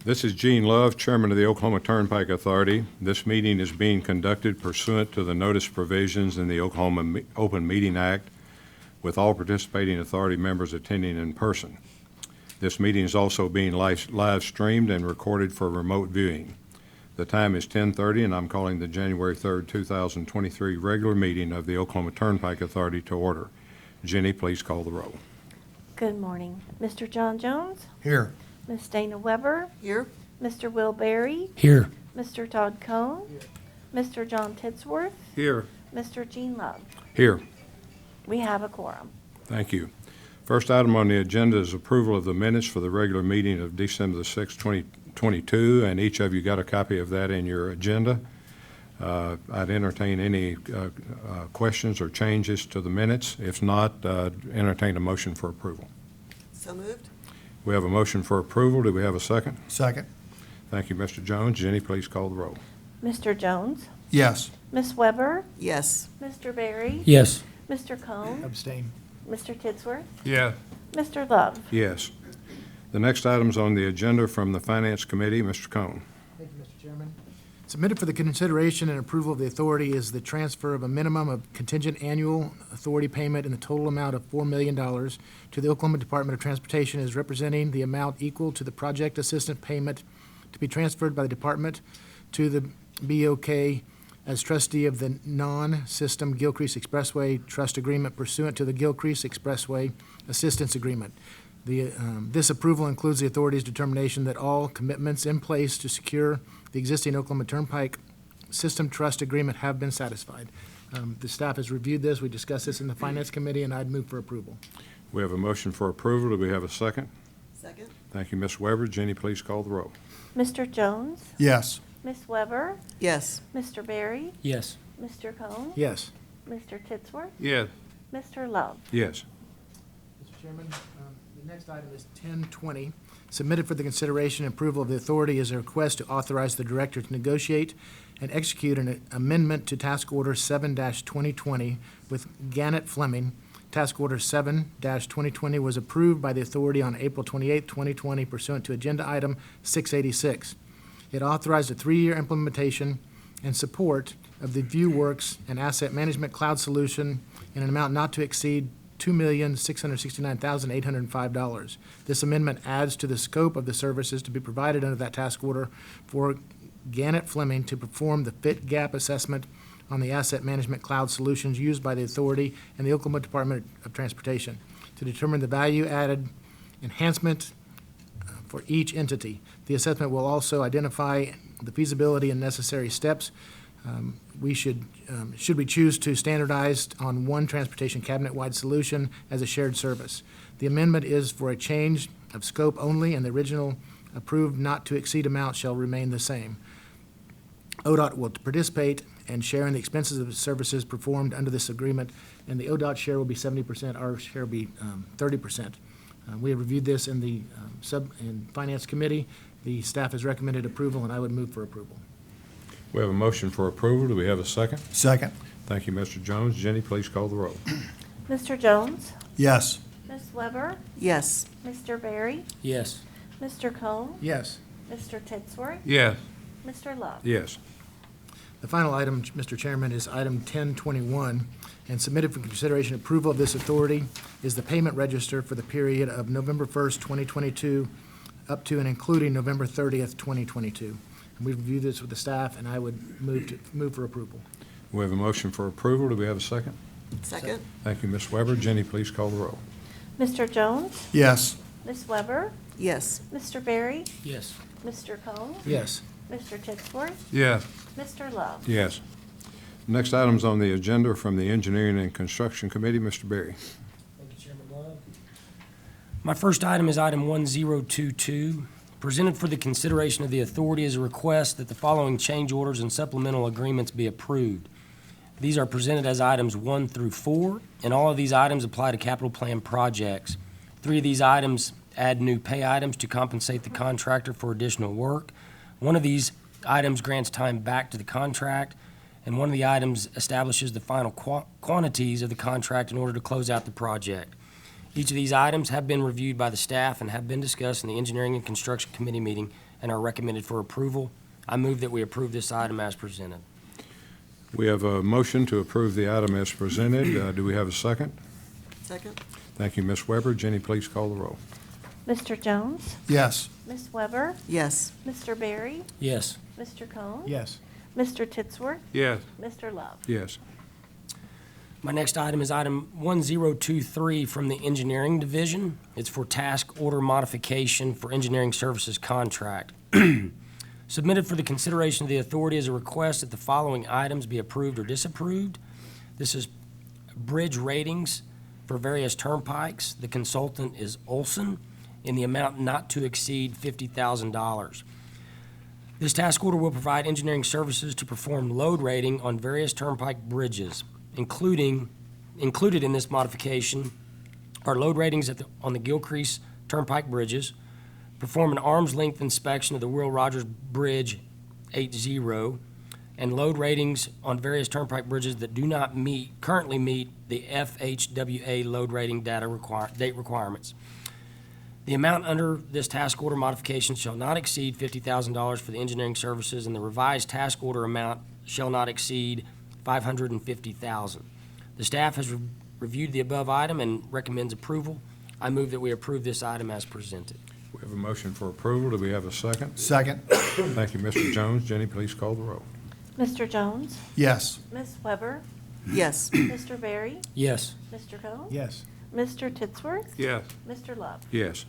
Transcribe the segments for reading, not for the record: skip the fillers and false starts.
This is Gene Love, Chairman of the Oklahoma Turnpike Authority. This meeting is being conducted pursuant to the notice provisions in the Oklahoma Open Meeting Act, with all participating authority members attending in person. This meeting is also being live streamed and recorded for remote viewing. The time is 10:30, and I'm calling the January 3rd, 2023 regular meeting of the Oklahoma Turnpike Authority to order. Jenny, please call the roll. Good morning. Mr. John Jones? Here. Ms. Dana Weber? Here. Mr. Will Berry? Here. Mr. Todd Cohn? Mr. John Tidsworth? Here. Mr. Gene Love? Here. We have a quorum. Thank you. First item on the agenda is approval of the minutes for the regular meeting of December the 6th, 2022, and each of you got a copy of that in your agenda. I'd entertain any questions or changes to the minutes. If not, entertain a motion for approval. So moved. We have a motion for approval. Do we have a second? Second. Thank you, Mr. Jones. Jenny, please call the roll. Mr. Jones? Yes. Ms. Weber? Yes. Mr. Berry? Yes. Mr. Cohn? Abstain. Mr. Tidsworth? Yeah. Mr. Love? Yes. The next item's on the agenda from the Finance Committee. Mr. Cohn. Thank you, Mr. Chairman. Submitted for the consideration and approval of the authority is the transfer of a minimum of contingent annual authority payment in the total amount of $4 million to the Oklahoma Department of Transportation as representing the amount equal to the project assistance payment to be transferred by the department to the BOK as trustee of the non-system Gilcrease Expressway Trust Agreement pursuant to the Gilcrease Expressway Assistance Agreement. This approval includes the authority's determination that all commitments in place to secure the existing Oklahoma Turnpike System Trust Agreement have been satisfied. The staff has reviewed this. We discussed this in the Finance Committee, and I'd move for approval. We have a motion for approval. Do we have a second? Second. Thank you, Ms. Weber. Jenny, please call the roll. Mr. Jones? Yes. Ms. Weber? Yes. Mr. Berry? Yes. Mr. Cohn? Yes. Mr. Tidsworth? Yes. Mr. Love? Yes. Mr. Chairman, the next item is 1020. Submitted for the consideration and approval of the authority is a request to authorize the director to negotiate and execute an amendment to Task Order 7-2020 with Gannett Fleming. Task Order 7-2020 was approved by the authority on April 28, 2020 pursuant to Agenda Item 686. It authorized a 3-year implementation and support of the ViewWorks and Asset Management Cloud solution in an amount not to exceed $2,669,805. This amendment adds to the scope of the services to be provided under that task order for Gannett Fleming to perform the fit gap assessment on the asset management cloud solutions used by the authority and the Oklahoma Department of Transportation to determine the value-added enhancement for each entity. The assessment will also identify the feasibility and necessary steps should we choose to standardize on one transportation cabinet-wide solution as a shared service. The amendment is for a change of scope only, and the original approved not-to-exceed amount shall remain the same. ODOT will participate and share in the expenses of the services performed under this agreement, and the ODOT share will be 70%, our share will be 30%. We have reviewed this in the Finance Committee. The staff has recommended approval, and I would move for approval. We have a motion for approval. Do we have a second? Second. Thank you, Mr. Jones. Jenny, please call the roll. Mr. Jones? Yes. Ms. Weber? Yes. Mr. Berry? Yes. Mr. Cohn? Yes. Mr. Tidsworth? Yes. Mr. Love? Yes. The final item, Mr. Chairman, is item 1021, and submitted for consideration and approval of this authority is the payment register for the period of November 1st, 2022, up to and including November 30th, 2022. And we've reviewed this with the staff, and I would move for approval. We have a motion for approval. Do we have a second? Second. Thank you, Ms. Weber. Jenny, please call the roll. Mr. Jones? Yes. Ms. Weber? Yes. Mr. Berry? Yes. Mr. Cohn? Yes. Mr. Tidsworth? Yes. Mr. Love? Yes. Next item's on the agenda from the Engineering and Construction Committee. Mr. Berry. Thank you, Chairman Love. My first item is item 1022. Presented for the consideration of the authority is a request that the following change orders and supplemental agreements be approved. These are presented as items 1 through 4, and all of these items apply to capital plan projects. 3 of these items add new pay items to compensate the contractor for additional work. One of these items grants time back to the contract, and one of the items establishes the final quantities of the contract in order to close out the project. Each of these items have been reviewed by the staff and have been discussed in the Engineering and Construction Committee meeting and are recommended for approval. I move that we approve this item as presented. We have a motion to approve the item as presented. Do we have a second? Second. Thank you, Ms. Weber. Jenny, please call the roll. Mr. Jones? Yes. Ms. Weber? Yes. Mr. Berry? Yes. Mr. Combs? Yes. Mr. Titsworth? Yes. Mr. Love? Yes. My next item is item 1023 from the Engineering Division. It's for task order modification for engineering services contract. Submitted for the consideration of the authority is a request that the following items be approved or disapproved. This is bridge ratings for various turnpikes. The consultant is Olson in the amount not to exceed $50,000. This task order will provide engineering services to perform load rating on various turnpike bridges. Included in this modification are load ratings on the Gilcrease Turnpike bridges, perform an arm's length inspection of the Will Rogers Bridge 80, and load ratings on various turnpike bridges that do not currently meet the FHWA load rating date requirements. The amount under this task order modification shall not exceed $50,000 for the engineering services, and the revised task order amount shall not exceed $550,000. The staff has reviewed the above item and recommends approval. I move that we approve this item as presented. We have a motion for approval. Do we have a second? Second. Thank you, Mr. Jones. Jenny, please call the roll. Mr. Jones? Yes. Ms. Weber? Yes. Mr. Berry? Yes. Mr. Combs? Yes. Mr. Titsworth? Yes. Mr. Love? Yes.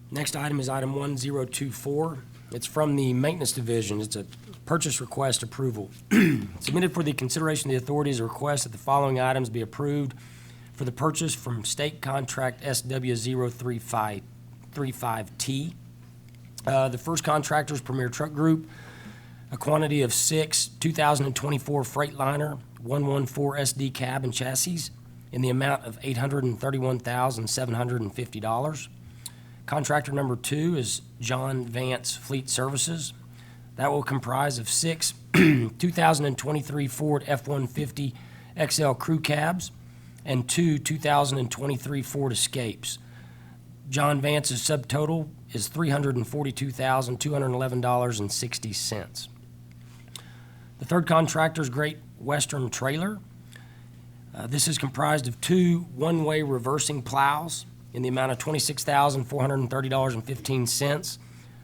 Next item is item 1024. It's from the Maintenance Division. It's a purchase request approval. Submitted for the consideration of the authority is a request that the following items be approved for the purchase from State Contract SW035T. The first contractor is Premier Truck Group, a quantity of 6 2024 Freightliner 114 SD cab and chassis in the amount of $831,750. Contractor number 2 is John Vance Fleet Services. That will comprise of 6 2023 Ford F-150 XL crew cabs and 2 2023 Ford Escapes. John Vance's subtotal is $342,211.60. The third contractor is Great Western Trailer. This is comprised of 2 one-way reversing plows in the amount of $26,430.15,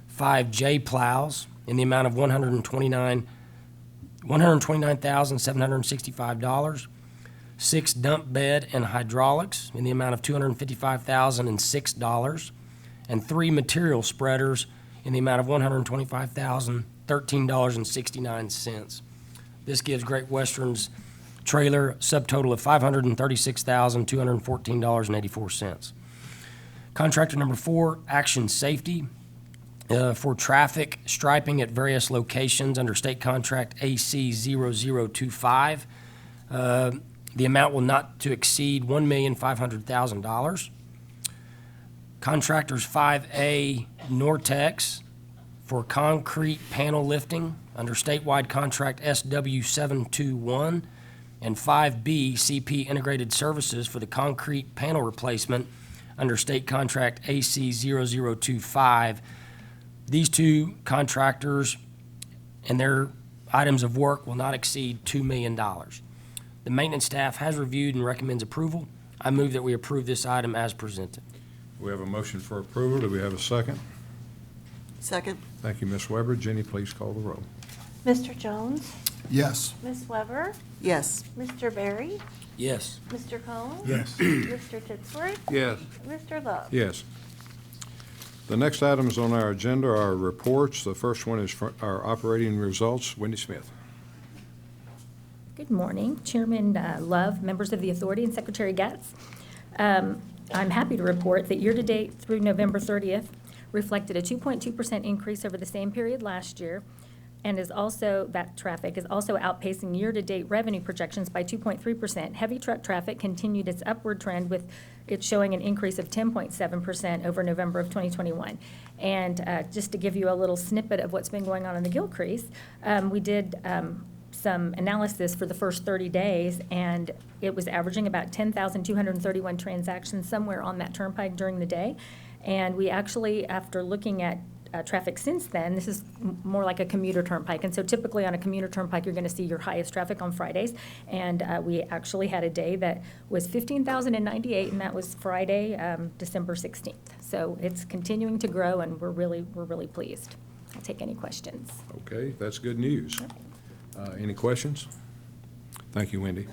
5 J plows in the amount of $129,765, 6 dump bed and hydraulics in the amount of $255,006, and 3 material spreaders in the amount of $125,013.69. This gives Great Western's trailer subtotal of $536,214.84. Contractor number 4, Action Safety, for traffic striping at various locations under state contract AC0025. The amount will not to exceed $1,500,000. Contractors 5A Nortex for concrete panel lifting under statewide contract SW721, and 5B CP Integrated Services for the concrete panel replacement under state contract AC0025. These 2 contractors and their items of work will not exceed $2 million. The maintenance staff has reviewed and recommends approval. I move that we approve this item as presented. We have a motion for approval. Do we have a second? Second. Thank you, Ms. Weber. Jenny, please call the roll. Mr. Jones? Yes. Ms. Weber? Yes. Mr. Berry? Yes. Mr. Combs? Yes. Mr. Titsworth? Yes. Mr. Love? Yes. The next items on our agenda are reports. The first one is for our operating results. Wendy Smith. Good morning, Chairman Love, members of the authority, and Secretary Getz. I'm happy to report that year-to-date through November 30th reflected a 2.2% increase over the same period last year, and that traffic is also outpacing year-to-date revenue projections by 2.3%. Heavy truck traffic continued its upward trend, with it showing an increase of 10.7% over November of 2021. And just to give you a little snippet of what's been going on in the Gilcrease, we did some analysis for the first 30 days, and it was averaging about 10,231 transactions somewhere on that turnpike during the day. And we actually, after looking at traffic since then, this is more like a commuter turnpike. And so typically on a commuter turnpike, you're going to see your highest traffic on Fridays. And we actually had a day that was 15,098, and that was Friday, December 16th. So it's continuing to grow, and we're really pleased. I'll take any questions. Okay, that's good news. Any questions? Thank you, Wendy.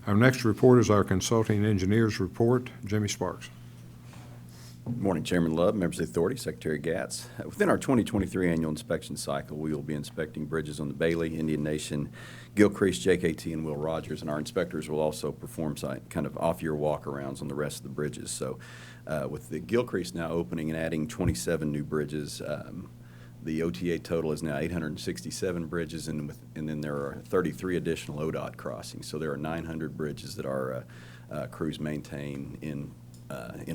Our next report is our consulting engineers report. Jimmy Sparks. Good morning, Chairman Love, members of the authority, Secretary Gatz. Within our 2023 annual inspection cycle, we will be inspecting bridges on the Bailey, Indian Nation, Gilcrease, JKT, and Will Rogers, and our inspectors will also perform kind of off-year walk-arounds on the rest of the bridges. So with the Gilcrease now opening and adding 27 new bridges, the OTA total is now 867 bridges, and then there are 33 additional ODOT crossings. So there are 900 bridges that our crews maintain in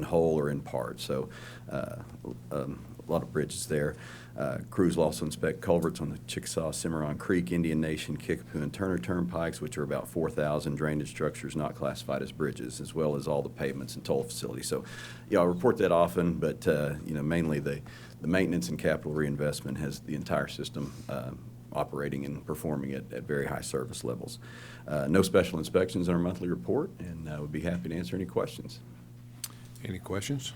whole or in part. So a lot of bridges there. Crews will also inspect culverts on the Chickasaw, Cimarron Creek, Indian Nation, Kickapoo, and Turner turnpikes, which are about 4,000 drainage structures not classified as bridges, as well as all the pavements and toll facilities. So, I report that often, but mainly the maintenance and capital reinvestment has the entire system operating and performing at very high service levels. No special inspections in our monthly report, and I would be happy to answer any questions. Any questions?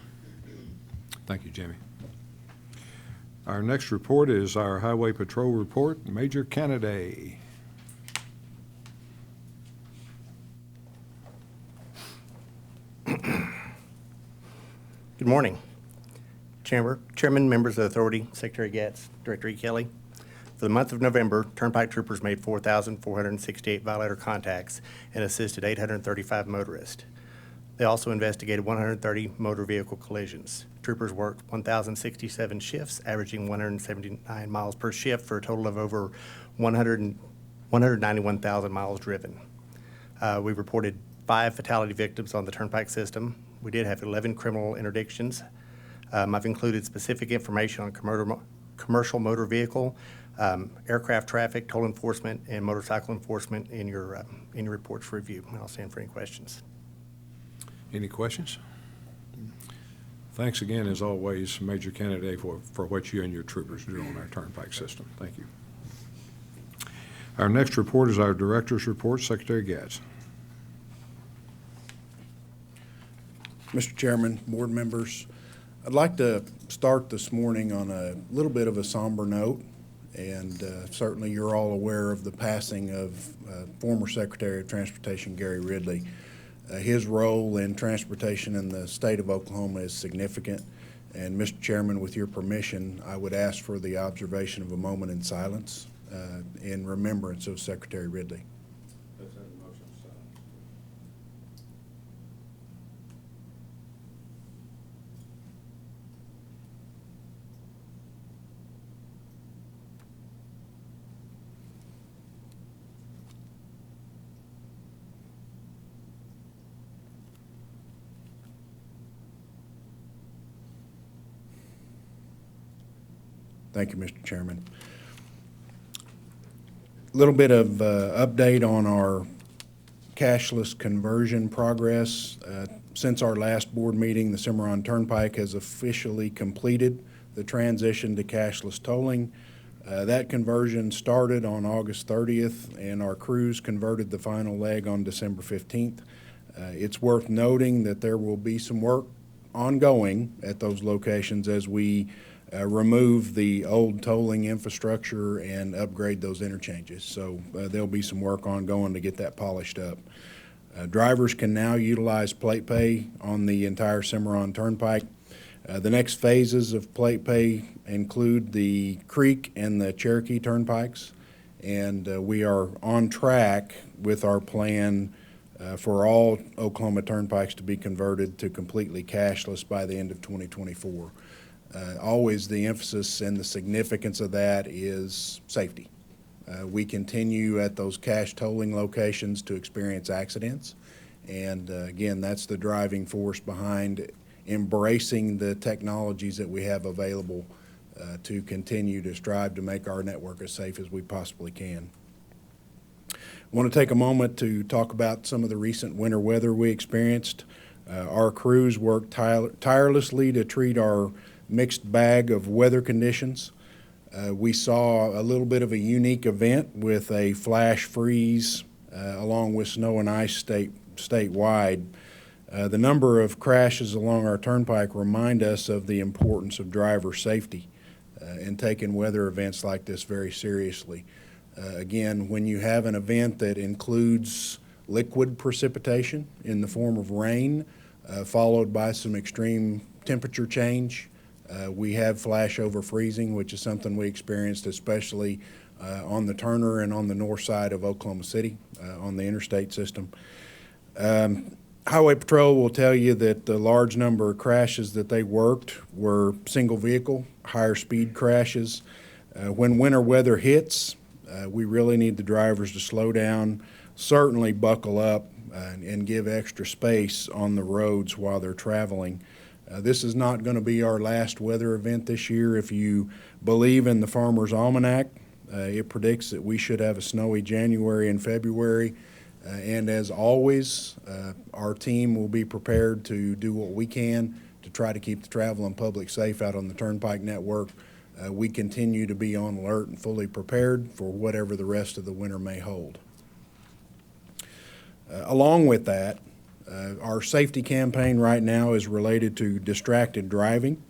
Thank you, Jimmy. Our next report is our Highway Patrol report. Major Kennedy. Good morning. Chairman, members of the authority, Secretary Gatz, Director E. Kelly. For the month of November, Turnpike troopers made 4,468 violator contacts and assisted 835 motorists. They also investigated 130 motor vehicle collisions. Troopers worked 1,067 shifts, averaging 179 miles per shift for a total of over 191,000 miles driven. We reported 5 fatality victims on the Turnpike system. We did have 11 criminal interdictions. I've included specific information on commercial motor vehicle, aircraft traffic, toll enforcement, and motorcycle enforcement in your reports for review. And I'll stand for any questions. Any questions? Thanks again, as always, Major Kennedy, for what you and your troopers do on our Turnpike system. Thank you. Our next report is our Director's report. Secretary Gatz. Mr. Chairman, board members, I'd like to start this morning on a little bit of a somber note, and certainly you're all aware of the passing of former Secretary of Transportation Gary Ridley. His role in transportation in the state of Oklahoma is significant, and Mr. Chairman, with your permission, I would ask for the observation of a moment in silence in remembrance of Secretary Ridley. Thank you, Mr. Chairman. A little bit of update on our cashless conversion progress. Since our last board meeting, the Cimarron Turnpike has officially completed the transition to cashless tolling. That conversion started on August 30th, and our crews converted the final leg on December 15th. It's worth noting that there will be some work ongoing at those locations as we remove the old tolling infrastructure and upgrade those interchanges. So there'll be some work ongoing to get that polished up. Drivers can now utilize plate pay on the entire Cimarron Turnpike. The next phases of plate pay include the Creek and the Cherokee Turnpikes, and we are on track with our plan for all Oklahoma Turnpikes to be converted to completely cashless by the end of 2024. Always the emphasis and the significance of that is safety. We continue at those cash tolling locations to experience accidents, and again, that's the driving force behind embracing the technologies that we have available to continue to strive to make our network as safe as we possibly can. I want to take a moment to talk about some of the recent winter weather we experienced. Our crews worked tirelessly to treat our mixed bag of weather conditions. We saw a little bit of a unique event with a flash freeze along with snow and ice statewide. The number of crashes along our turnpike remind us of the importance of driver safety and taking weather events like this very seriously. Again, when you have an event that includes liquid precipitation in the form of rain, followed by some extreme temperature change, we have flash over freezing, which is something we experienced especially on the Turner and on the north side of Oklahoma City on the interstate system. Highway Patrol will tell you that the large number of crashes that they worked were single vehicle, higher speed crashes. When winter weather hits, we really need the drivers to slow down, certainly buckle up, and give extra space on the roads while they're traveling. This is not going to be our last weather event this year. If you believe in the Farmer's Almanac, it predicts that we should have a snowy January and February. And as always, our team will be prepared to do what we can to try to keep the traveling public safe out on the Turnpike network. We continue to be on alert and fully prepared for whatever the rest of the winter may hold. Along with that, our safety campaign right now is related to distracted driving.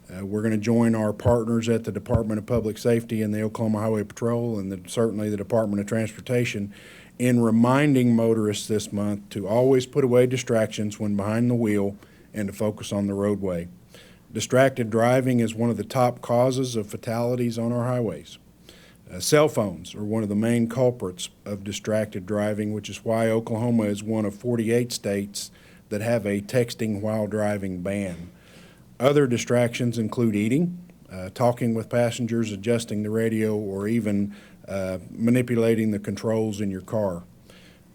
We're going to join our partners at the Department of Public Safety and the Oklahoma Highway Patrol and certainly the Department of Transportation in reminding motorists this month to always put away distractions when behind the wheel and to focus on the roadway. Distracted driving is one of the top causes of fatalities on our highways. Cell phones are one of the main culprits of distracted driving, which is why Oklahoma is one of 48 states that have a texting while driving ban. Other distractions include eating, talking with passengers, adjusting the radio, or even manipulating the controls in your car.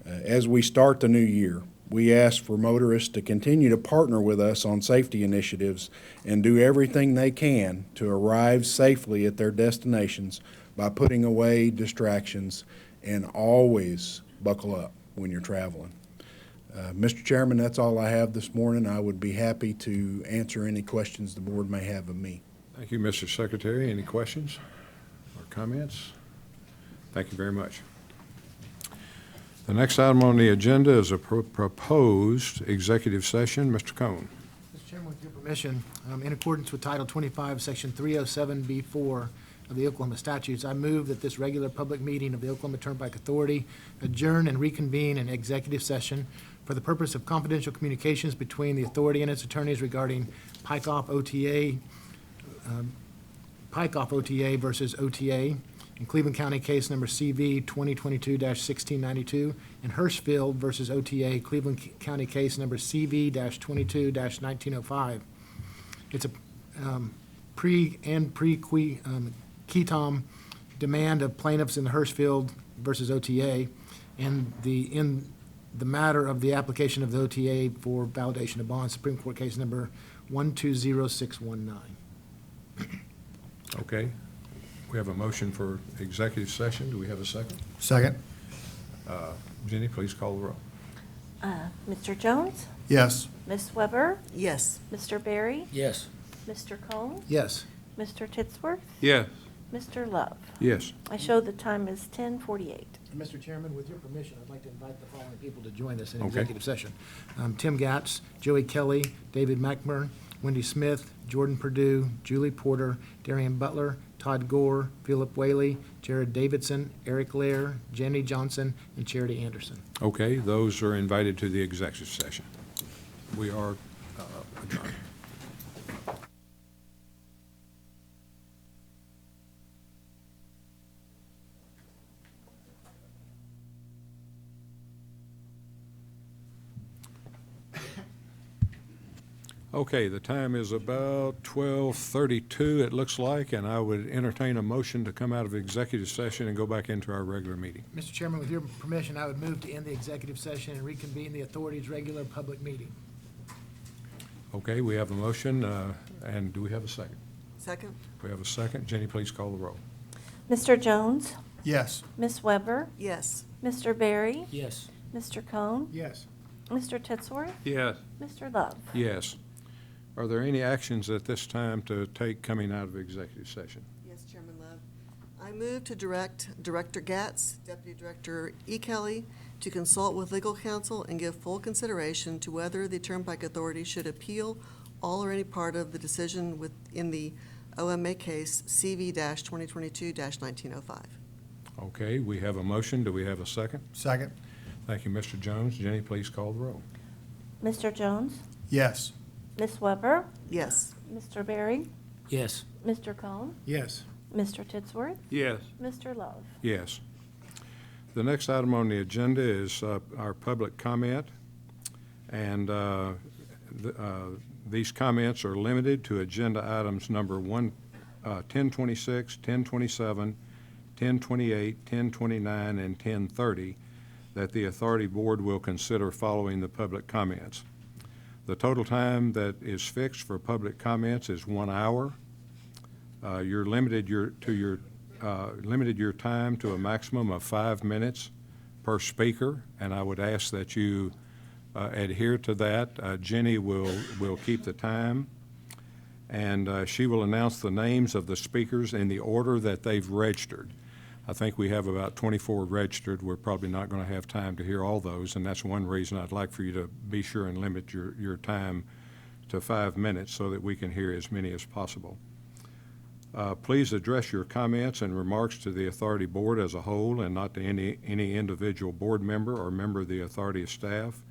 As we start the new year, we ask for motorists to continue to partner with us on safety initiatives and do everything they can to arrive safely at their destinations by putting away distractions and always buckle up when you're traveling. Mr. Chairman, that's all I have this morning. I would be happy to answer any questions the board may have of me. Thank you, Mr. Secretary. Any questions or comments? Thank you very much. The next item on the agenda is a proposed executive session. Mr. Cohn. Mr. Chairman, with your permission, in accordance with Title 25, Section 307B4 of the Oklahoma statutes, I move that this regular public meeting of the Oklahoma Turnpike Authority adjourn and reconvene an executive session for the purpose of confidential communications between the authority and its attorneys regarding Pike-Off OTA versus OTA in Cleveland County Case Number CV 2022-1692 and Hirschfield versus OTA Cleveland County Case Number CV-22-1905. It's a pre-Ketom demand of plaintiffs in the Hirschfield versus OTA and in the matter of the application of the OTA for validation of bonds, Supreme Court Case Number 120619. Okay. We have a motion for executive session. Do we have a second? Second. Jenny, please call the roll. Mr. Jones? Yes. Ms. Weber? Yes. Mr. Berry? Yes. Mr. Cohn? Yes. Mr. Titsworth? Yes. Mr. Love? Yes. I show the time is 10:48. Mr. Chairman, with your permission, I'd like to invite the following people to join us in Okay. executive session. Tim Gatz, Joey Kelly, David McMurray, Wendy Smith, Jordan Perdue, Julie Porter, Darian Butler, Todd Gore, Philip Whaley, Jared Davidson, Eric Lair, Jenny Johnson, and Charity Anderson. Okay, those are invited to the executive session. We are adjourned. Okay, the time is about 12:32, it looks like, and I would entertain a motion to come out of executive session and go back into our regular meeting. Mr. Chairman, with your permission, I would move to end the executive session and reconvene the authority's regular public meeting. Okay, we have a motion, and do we have a second? Second? We have a second. Jenny, please call the roll. Mr. Jones? Yes. Ms. Weber? Yes. Mr. Berry? Yes. Mr. Cohn? Yes. Mr. Titsworth? Yes. Mr. Love? Yes. Are there any actions at this time to take coming out of executive session? Yes, Chairman Love. I move to direct Director Gatz, Deputy Director E. Kelly, to consult with legal counsel and give full consideration to whether the Turnpike Authority should appeal all or any part of the decision within the OMA case CV-2022-1905. Okay, we have a motion. Do we have a second? Second. Thank you, Mr. Jones. Jenny, please call the roll. Mr. Jones? Yes. Ms. Weber? Yes. Mr. Berry? Yes. Mr. Cohn? Yes. Mr. Titsworth? Yes. Mr. Love? Yes. The next item on the agenda is our public comment, and these comments are limited to agenda items number 1026, 1027, 1028, 1029, and 1030 that the Authority Board will consider following the public comments. The total time that is fixed for public comments is 1 hour. You're limited your time to a maximum of 5 minutes per speaker, and I would ask that you adhere to that. Jenny will keep the time, and she will announce the names of the speakers in the order that they've registered. I think we have about 24 registered. We're probably not going to have time to hear all those, and that's one reason I'd like for you to be sure and limit your time to 5 minutes so that we can hear as many as possible. Please address your comments and remarks to the Authority Board as a whole and not to any individual board member or member of the Authority staff.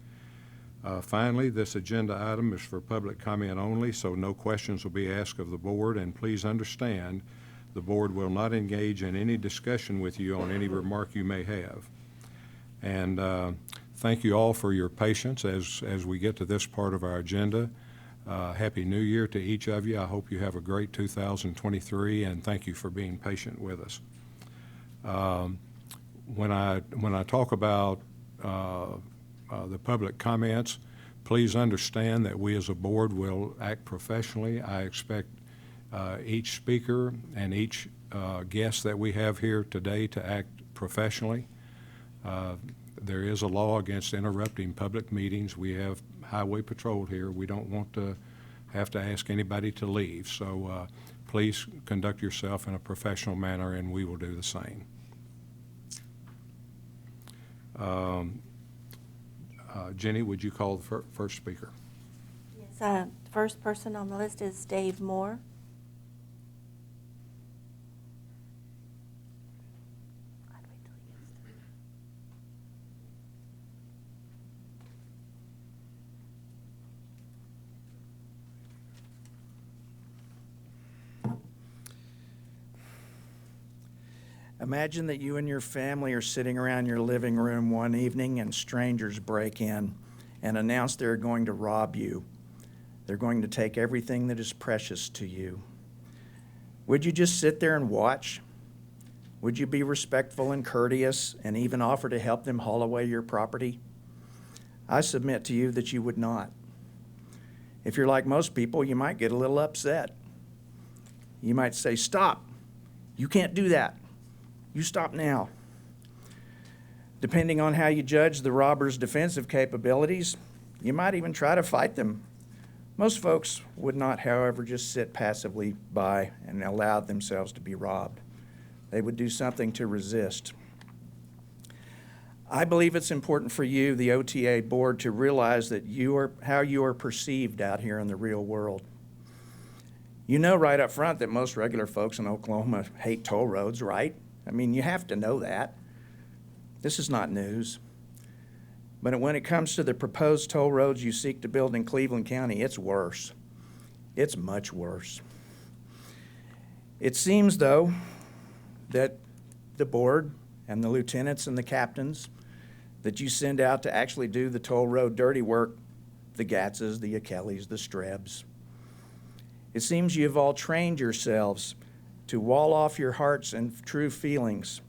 Finally, this agenda item is for public comment only, so no questions will be asked of the board, and please understand the board will not engage in any discussion with you on any remark you may have. And thank you all for your patience as we get to this part of our agenda. Happy New Year to each of you. I hope you have a great 2023, and thank you for being patient with us. When I talk about the public comments, please understand that we as a board will act professionally. I expect each speaker and each guest that we have here today to act professionally. There is a law against interrupting public meetings. We have highway patrol here. We don't want to have to ask anybody to leave. So please conduct yourself in a professional manner, and we will do the same. Jenny, would you call the first speaker? Yes. The first person on the list is Dave Moore. I'd wait till he gets through. Imagine that you and your family are sitting around your living room one evening and strangers break in and announce they're going to rob you. They're going to take everything that is precious to you. Would you just sit there and watch? Would you be respectful and courteous and even offer to help them haul away your property? I submit to you that you would not. If you're like most people, you might get a little upset. You might say, "Stop. You can't do that. You stop now." Depending on how you judge the robber's defensive capabilities, you might even try to fight them. Most folks would not, however, just sit passively by and allow themselves to be robbed. They would do something to resist. I believe it's important for you, the OTA board, to realize that how you are perceived out here in the real world. You know right up front that most regular folks in Oklahoma hate toll roads, right? I mean, you have to know that. This is not news. But when it comes to the proposed toll roads you seek to build in Cleveland County, it's worse. It's much worse. It seems, though, that the board and the lieutenants and the captains that you send out to actually do the toll road dirty work, the Gatzes, the Kellys, the Strebs, it seems you've all trained yourselves to wall off your hearts and true feelings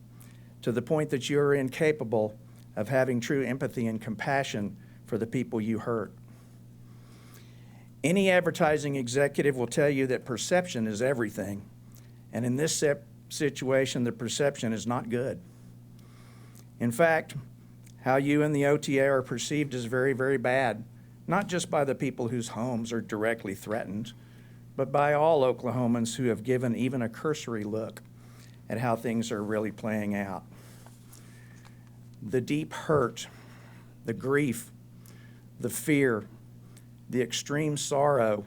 to the point that you're incapable of having true empathy and compassion for the people you hurt. Any advertising executive will tell you that perception is everything, and in this situation, the perception is not good. In fact, how you and the OTA are perceived as very, very bad, not just by the people whose homes are directly threatened, but by all Oklahomans who have given even a cursory look at how things are really playing out. The deep hurt, the grief, the fear, the extreme sorrow,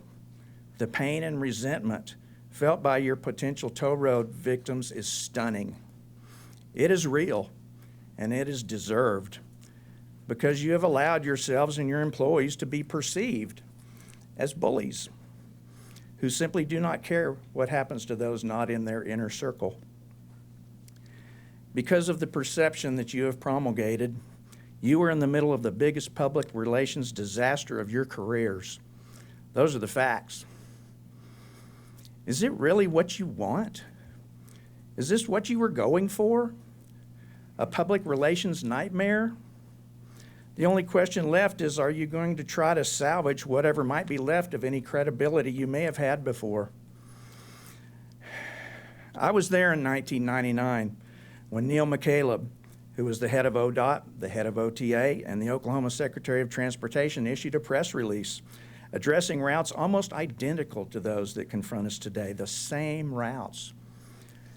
the pain and resentment felt by your potential toll road victims is stunning. It is real, and it is deserved, because you have allowed yourselves and your employees to be perceived as bullies who simply do not care what happens to those not in their inner circle. Because of the perception that you have promulgated, you are in the middle of the biggest public relations disaster of your careers. Those are the facts. Is it really what you want? Is this what you were going for? A public relations nightmare? The only question left is, are you going to try to salvage whatever might be left of any credibility you may have had before? I was there in 1999 when Neil McCaleb, who was the head of ODOT, the head of OTA, and the Oklahoma Secretary of Transportation, issued a press release addressing routes almost identical to those that confront us today, the same routes.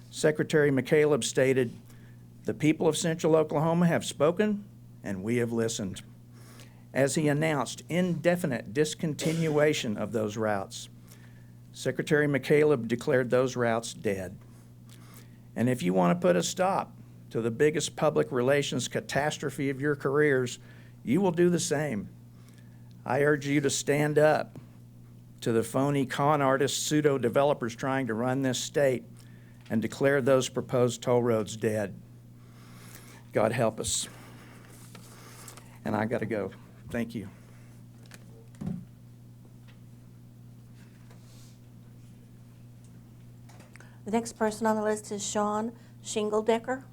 Secretary McCaleb stated, "The people of Central Oklahoma have spoken, and we have listened," as he announced indefinite discontinuation of those routes. Secretary McCaleb declared those routes dead. And if you want to put a stop to the biggest public relations catastrophe of your careers, you will do the same. I urge you to stand up to the phony con artist pseudo-developers trying to run this state and declare those proposed toll roads dead. God help us. And I got to go. Thank you. The next person on the list is Sean Shingledecker.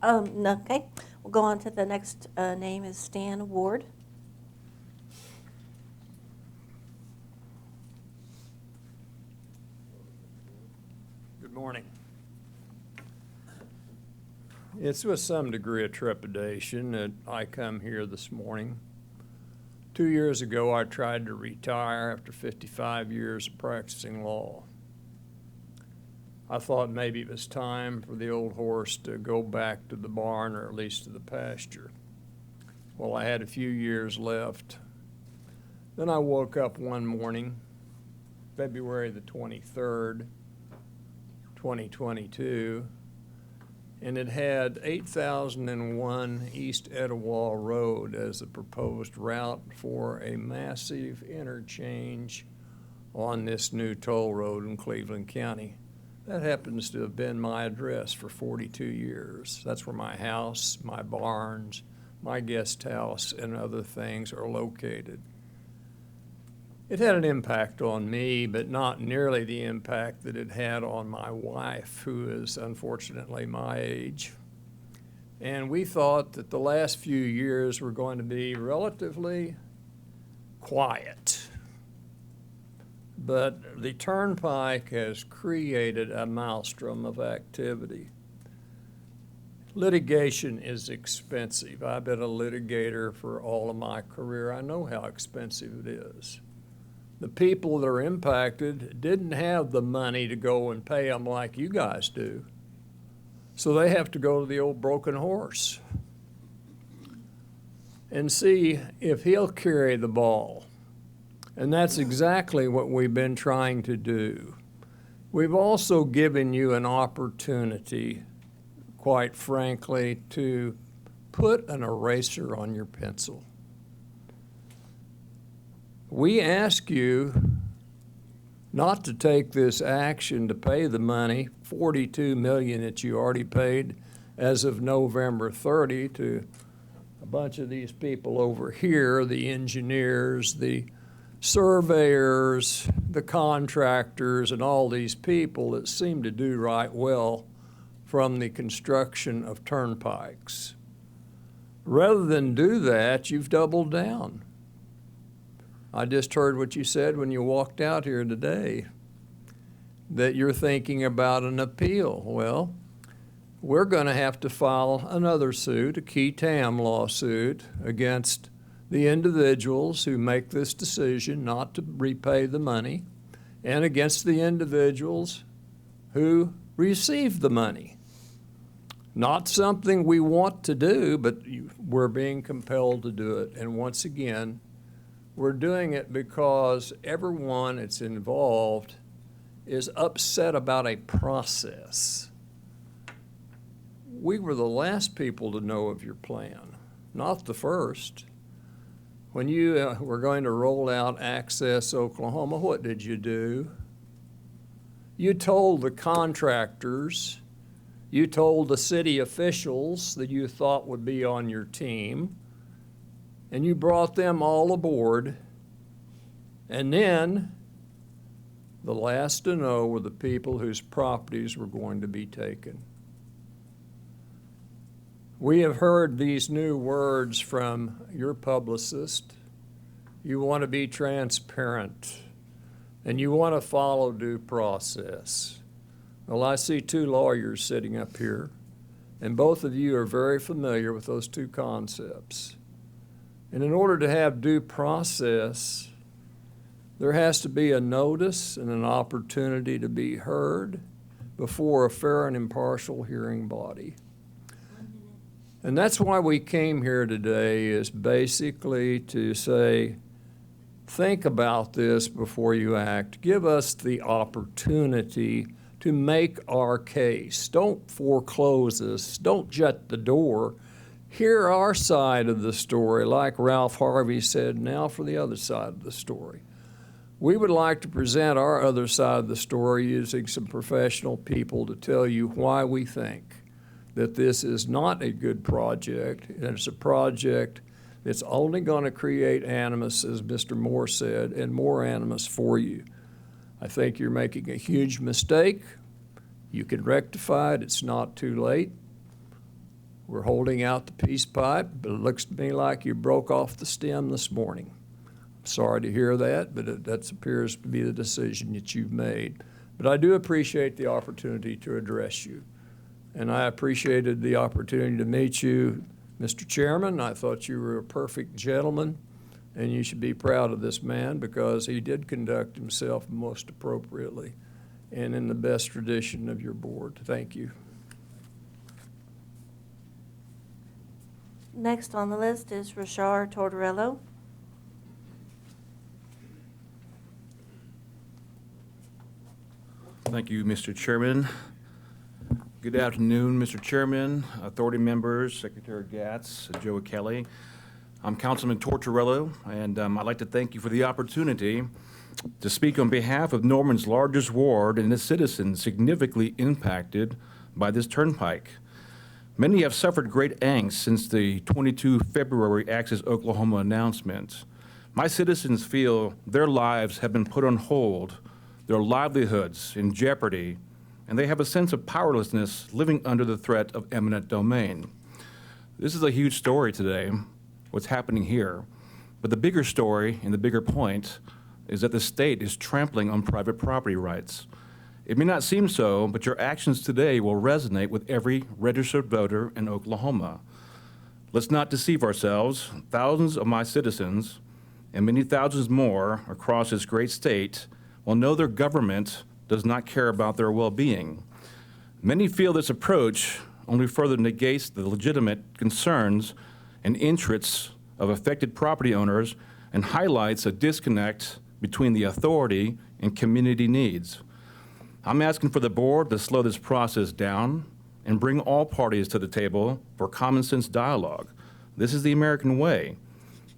No, okay. We'll go on to the next name is Stan Ward. Good morning. It's with some degree of trepidation that I come here this morning. 2 years ago, I tried to retire after 55 years of practicing law. I thought maybe it was time for the old horse to go back to the barn, or at least to the pasture. Well, I had a few years left. Then I woke up one morning, February the 23rd, 2022, and it had 8001 East Etowah Road as the proposed route for a massive interchange on this new toll road in Cleveland County. That happens to have been my address for 42 years. That's where my house, my barns, my guest house, and other things are located. It had an impact on me, but not nearly the impact that it had on my wife, who is unfortunately my age. And we thought that the last few years were going to be relatively quiet. But the turnpike has created a maelstrom of activity. Litigation is expensive. I've been a litigator for all of my career. I know how expensive it is. The people that are impacted didn't have the money to go and pay them like you guys do. So they have to go to the old broken horse and see if he'll carry the ball. And that's exactly what we've been trying to do. We've also given you an opportunity, quite frankly, to put an eraser on your pencil. We ask you not to take this action to pay the money, $42 million that you already paid as of November 30 to a bunch of these people over here, the engineers, the surveyors, the contractors, and all these people that seem to do right well from the construction of turnpikes. Rather than do that, you've doubled down. I just heard what you said when you walked out here today, that you're thinking about an appeal. Well, we're going to have to file another suit, a key tam lawsuit, against the individuals who make this decision not to repay the money, and against the individuals who receive the money. Not something we want to do, but we're being compelled to do it. And once again, we're doing it because everyone that's involved is upset about a process. We were the last people to know of your plan, not the first. When you were going to roll out Access Oklahoma, what did you do? You told the contractors, you told the city officials that you thought would be on your team, and you brought them all aboard, and then the last to know were the people whose properties were going to be taken. We have heard these new words from your publicist. You want to be transparent, and you want to follow due process. Well, I see two lawyers sitting up here, and both of you are very familiar with those two concepts. And in order to have due process, there has to be a notice and an opportunity to be heard before a fair and impartial hearing body. And that's why we came here today, is basically to say, think about this before you act. Give us the opportunity to make our case. Don't foreclose us. Don't shut the door. Hear our side of the story, like Ralph Harvey said, now for the other side of the story. We would like to present our other side of the story using some professional people to tell you why we think that this is not a good project, and it's a project that's only going to create animus, as Mr. Moore said, and more animus for you. I think you're making a huge mistake. You can rectify it. It's not too late. We're holding out the peace pipe, but it looks to me like you broke off the stem this morning. I'm sorry to hear that, but that appears to be the decision that you've made. But I do appreciate the opportunity to address you. And I appreciated the opportunity to meet you, Mr. Chairman. I thought you were a perfect gentleman, and you should be proud of this man because he did conduct himself most appropriately and in the best tradition of your board. Thank you. Next on the list is Rashard Tortorello. Thank you, Mr. Chairman. Good afternoon, Mr. Chairman, authority members, Secretary Gatz, Joe Kelly. I'm Councilman Tortorello, and I'd like to thank you for the opportunity to speak on behalf of Norman's largest ward and its citizens significantly impacted by this turnpike. Many have suffered great angst since the 22 February Access Oklahoma announcement. My citizens feel their lives have been put on hold, their livelihoods in jeopardy, and they have a sense of powerlessness living under the threat of eminent domain. This is a huge story today, what's happening here. But the bigger story and the bigger point is that the state is trampling on private property rights. It may not seem so, but your actions today will resonate with every registered voter in Oklahoma. Let's not deceive ourselves. Thousands of my citizens, and many thousands more across this great state, will know their government does not care about their well-being. Many feel this approach only further negates the legitimate concerns and interests of affected property owners and highlights a disconnect between the authority and community needs. I'm asking for the board to slow this process down and bring all parties to the table for common sense dialogue. This is the American way.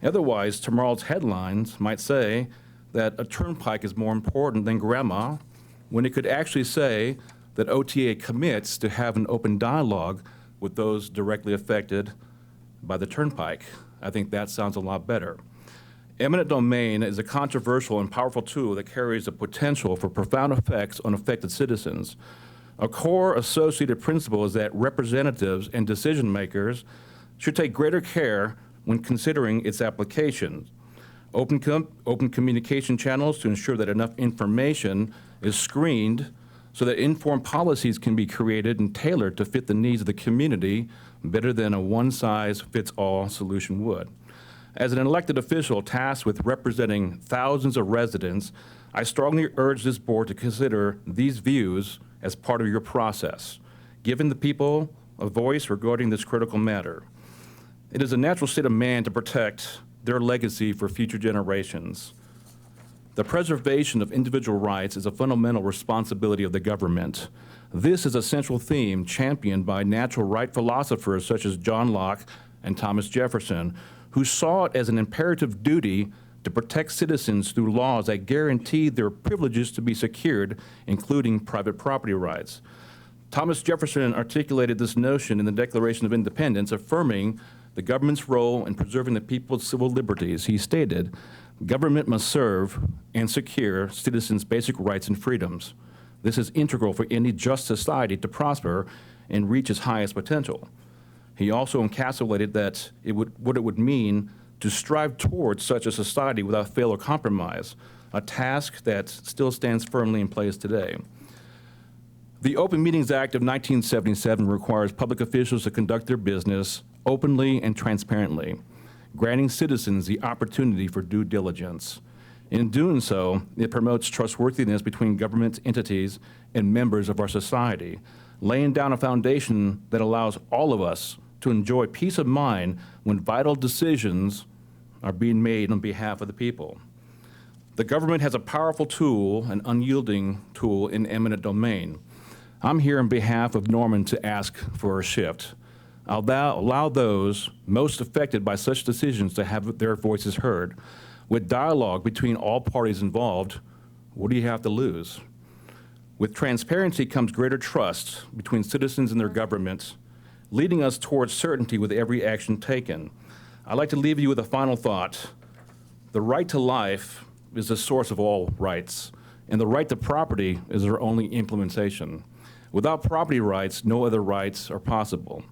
Otherwise, tomorrow's headlines might say that a turnpike is more important than grandma, when it could actually say that OTA commits to have an open dialogue with those directly affected by the turnpike. I think that sounds a lot better. Eminent domain is a controversial and powerful tool that carries the potential for profound effects on affected citizens. A core associated principle is that representatives and decision makers should take greater care when considering its application. Open communication channels to ensure that enough information is screened so that informed policies can be created and tailored to fit the needs of the community better than a one-size-fits-all solution would. As an elected official tasked with representing thousands of residents, I strongly urge this board to consider these views as part of your process, giving the people a voice regarding this critical matter. It is a natural state of man to protect their legacy for future generations. The preservation of individual rights is a fundamental responsibility of the government. This is a central theme championed by natural right philosophers such as John Locke and Thomas Jefferson, who saw it as an imperative duty to protect citizens through laws that guarantee their privileges to be secured, including private property rights. Thomas Jefferson articulated this notion in the Declaration of Independence, affirming the government's role in preserving the people's civil liberties. He stated, "Government must serve and secure citizens' basic rights and freedoms. This is integral for any just society to prosper and reach its highest potential." He also encapsulated that what it would mean to strive towards such a society without fail or compromise, a task that still stands firmly in place today. The Open Meetings Act of 1977 requires public officials to conduct their business openly and transparently, granting citizens the opportunity for due diligence. In doing so, it promotes trustworthiness between government entities and members of our society, laying down a foundation that allows all of us to enjoy peace of mind when vital decisions are being made on behalf of the people. The government has a powerful tool, an unyielding tool in eminent domain. I'm here on behalf of Norman to ask for a shift. Allow those most affected by such decisions to have their voices heard. With dialogue between all parties involved, what do you have to lose? With transparency comes greater trust between citizens and their governments, leading us towards certainty with every action taken. I'd like to leave you with a final thought. The right to life is the source of all rights, and the right to property is their only implementation. Without property rights, no other rights are possible.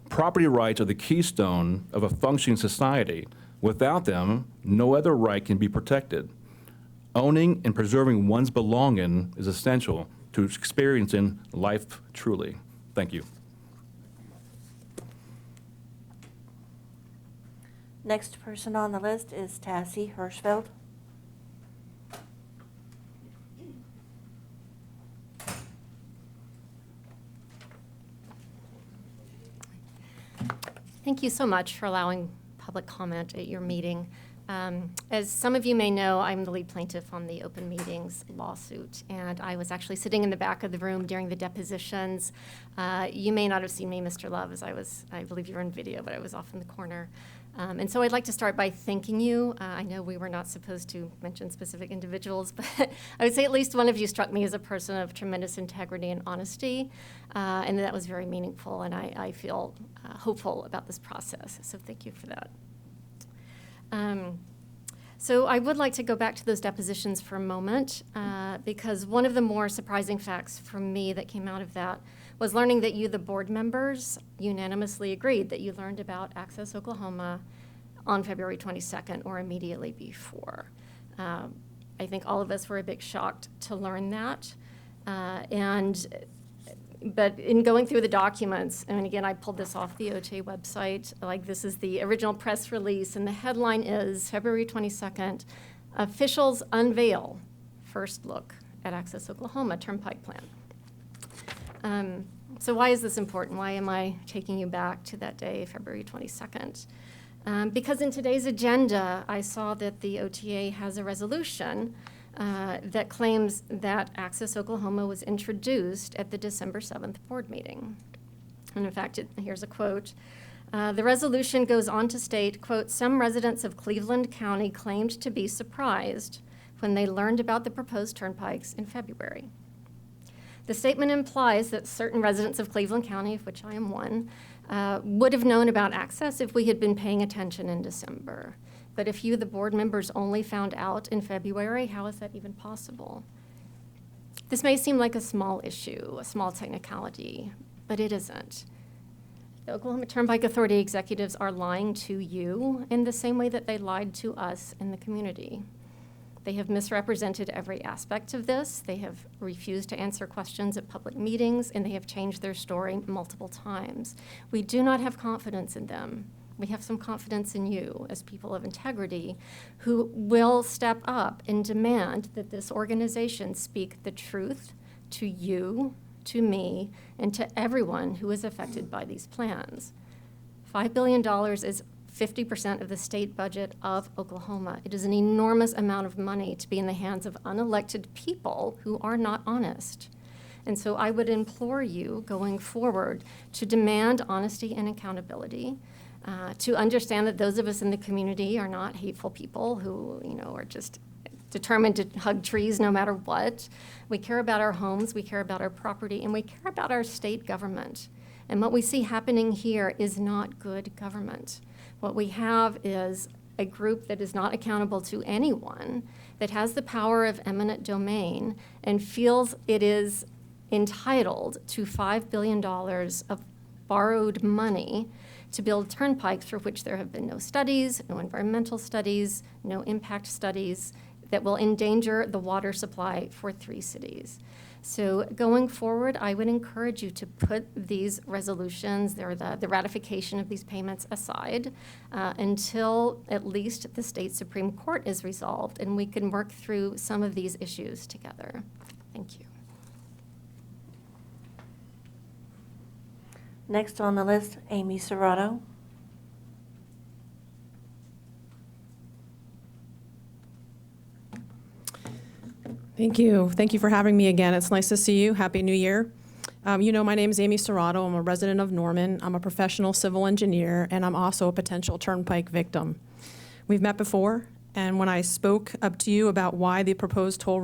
Property rights are the keystone of a functioning society. Without them, no other right can be protected. Owning and preserving one's belonging is essential to experiencing life truly. Thank you. Next person on the list is Tassie Hirschfeld. Thank you so much for allowing public comment at your meeting. As some of you may know, I'm the lead plaintiff on the Open Meetings lawsuit, and I was actually sitting in the back of the room during the depositions. You may not have seen me, Mr. Love, as I believe you were in video, but I was off in the corner. And so I'd like to start by thanking you. I know we were not supposed to mention specific individuals, but I would say at least one of you struck me as a person of tremendous integrity and honesty, and that was very meaningful, and I feel hopeful about this process, so thank you for that. So I would like to go back to those depositions for a moment, because one of the more surprising facts for me that came out of that was learning that you, the board members, unanimously agreed that you learned about Access Oklahoma on February 22nd or immediately before. I think all of us were a bit shocked to learn that. But in going through the documents, and again, I pulled this off the OTA website, like this is the original press release, and the headline is February 22nd, officials unveil first look at Access Oklahoma Turnpike Plan. So why is this important? Why am I taking you back to that day, February 22nd? Because in today's agenda, I saw that the OTA has a resolution that claims that Access Oklahoma was introduced at the December 7th board meeting. And in fact, here's a quote. The resolution goes on to state, quote, some residents of Cleveland County claimed to be surprised when they learned about the proposed turnpikes in February. The statement implies that certain residents of Cleveland County, of which I am one, would have known about Access if we had been paying attention in December. But if you, the board members, only found out in February, how is that even possible? This may seem like a small issue, a small technicality, but it isn't. The Oklahoma Turnpike Authority executives are lying to you in the same way that they lied to us in the community. They have misrepresented every aspect of this. They have refused to answer questions at public meetings, and they have changed their story multiple times. We do not have confidence in them. We have some confidence in you as people of integrity who will step up and demand that this organization speak the truth to you, to me, and to everyone who is affected by these plans. $5 billion is 50% of the state budget of Oklahoma. It is an enormous amount of money to be in the hands of unelected people who are not honest. And so I would implore you going forward to demand honesty and accountability, to understand that those of us in the community are not hateful people who, are just determined to hug trees no matter what. We care about our homes, we care about our property, and we care about our state government. And what we see happening here is not good government. What we have is a group that is not accountable to anyone, that has the power of eminent domain, and feels it is entitled to $5 billion of borrowed money to build turnpikes for which there have been no studies, no environmental studies, no impact studies that will endanger the water supply for 3 cities. So going forward, I would encourage you to put these resolutions, the ratification of these payments aside until at least the state Supreme Court is resolved and we can work through some of these issues together. Thank you. Next on the list, Amy Serrato. Thank you. Thank you for having me again. It's nice to see you. Happy New Year. My name is Amy Serrato. I'm a resident of Norman. I'm a professional civil engineer, and I'm also a potential turnpike victim. We've met before, and when I spoke up to you about why the proposed toll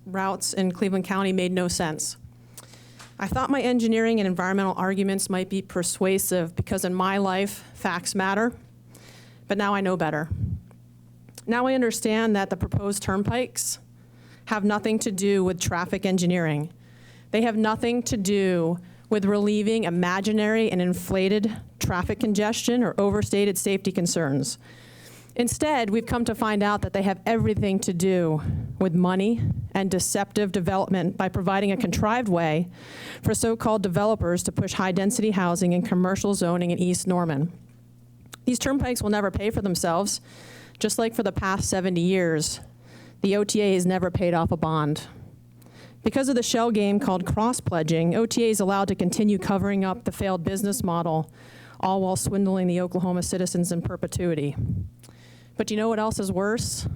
routes in Cleveland County made no sense, I thought my engineering and environmental arguments might be persuasive because in my life, facts matter, but now I know better. Now I understand that the proposed turnpikes have nothing to do with traffic engineering. They have nothing to do with relieving imaginary and inflated traffic congestion or overstated safety concerns. Instead, we've come to find out that they have everything to do with money and deceptive development by providing a contrived way for so-called developers to push high-density housing and commercial zoning in East Norman. These turnpikes will never pay for themselves, just like for the past 70 years. The OTA has never paid off a bond. Because of the shell game called cross-pledging, OTA is allowed to continue covering up the failed business model, all while swindling the Oklahoma citizens in perpetuity. But you know what else is worse?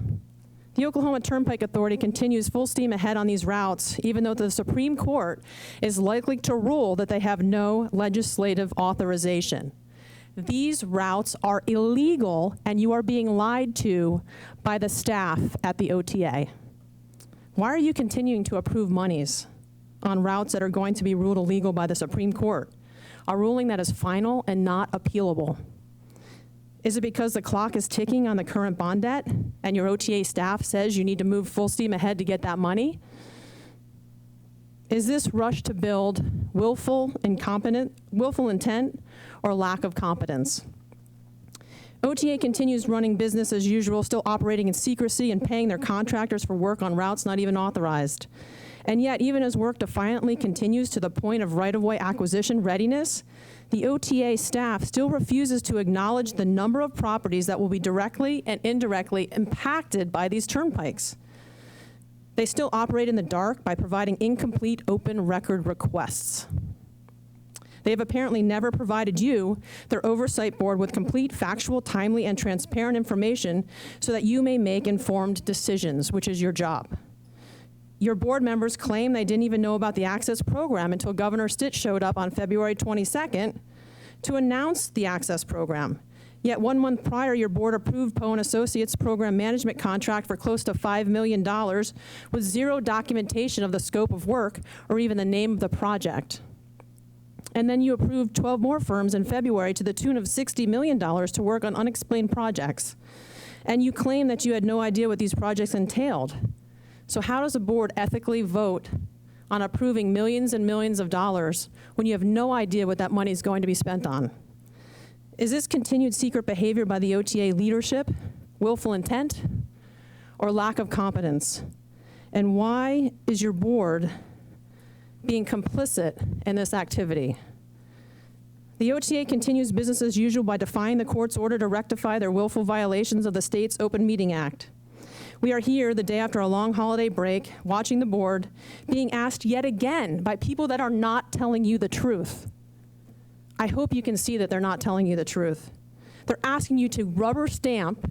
The Oklahoma Turnpike Authority continues full steam ahead on these routes, even though the Supreme Court is likely to rule that they have no legislative authorization. These routes are illegal, and you are being lied to by the staff at the OTA. Why are you continuing to approve monies on routes that are going to be ruled illegal by the Supreme Court, a ruling that is final and not appealable? Is it because the clock is ticking on the current bond debt and your OTA staff says you need to move full steam ahead to get that money? Is this rush to build willful intent or lack of competence? OTA continues running business as usual, still operating in secrecy and paying their contractors for work on routes not even authorized. And yet, even as work defiantly continues to the point of right-of-way acquisition readiness, the OTA staff still refuses to acknowledge the number of properties that will be directly and indirectly impacted by these turnpikes. They still operate in the dark by providing incomplete open record requests. They have apparently never provided you, their oversight board, with complete, factual, timely, and transparent information so that you may make informed decisions, which is your job. Your board members claim they didn't even know about the Access program until Governor Stitt showed up on February 22nd to announce the Access program. Yet 1 month prior, your board approved Poe & Associates program management contract for close to $5 million with zero documentation of the scope of work or even the name of the project. And then you approved 12 more firms in February to the tune of $60 million to work on unexplained projects. And you claim that you had no idea what these projects entailed. So how does a board ethically vote on approving millions and millions of dollars when you have no idea what that money is going to be spent on? Is this continued secret behavior by the OTA leadership willful intent or lack of competence? And why is your board being complicit in this activity? The OTA continues business as usual by defying the court's order to rectify their willful violations of the state's Open Meeting Act. We are here the day after a long holiday break, watching the board, being asked yet again by people that are not telling you the truth. I hope you can see that they're not telling you the truth. They're asking you to rubber stamp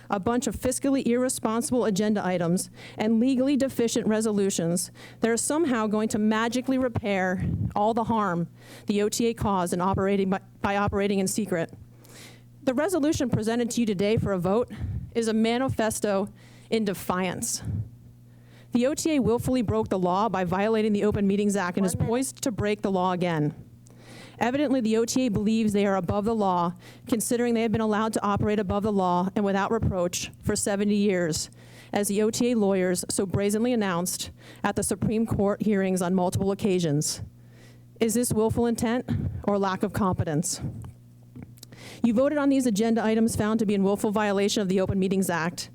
a bunch of fiscally irresponsible agenda items and legally deficient resolutions that are somehow going to magically repair all the harm the OTA caused in by operating in secret. The resolution presented to you today for a vote is a manifesto in defiance. The OTA willfully broke the law by violating the Open Meetings Act and is poised to break the law again. Evidently, the OTA believes they are above the law, considering they have been allowed to operate above the law and without reproach for 70 years, as the OTA lawyers so brazenly announced at the Supreme Court hearings on multiple occasions. Is this willful intent or lack of competence? You voted on these agenda items found to be in willful violation of the Open Meetings Act.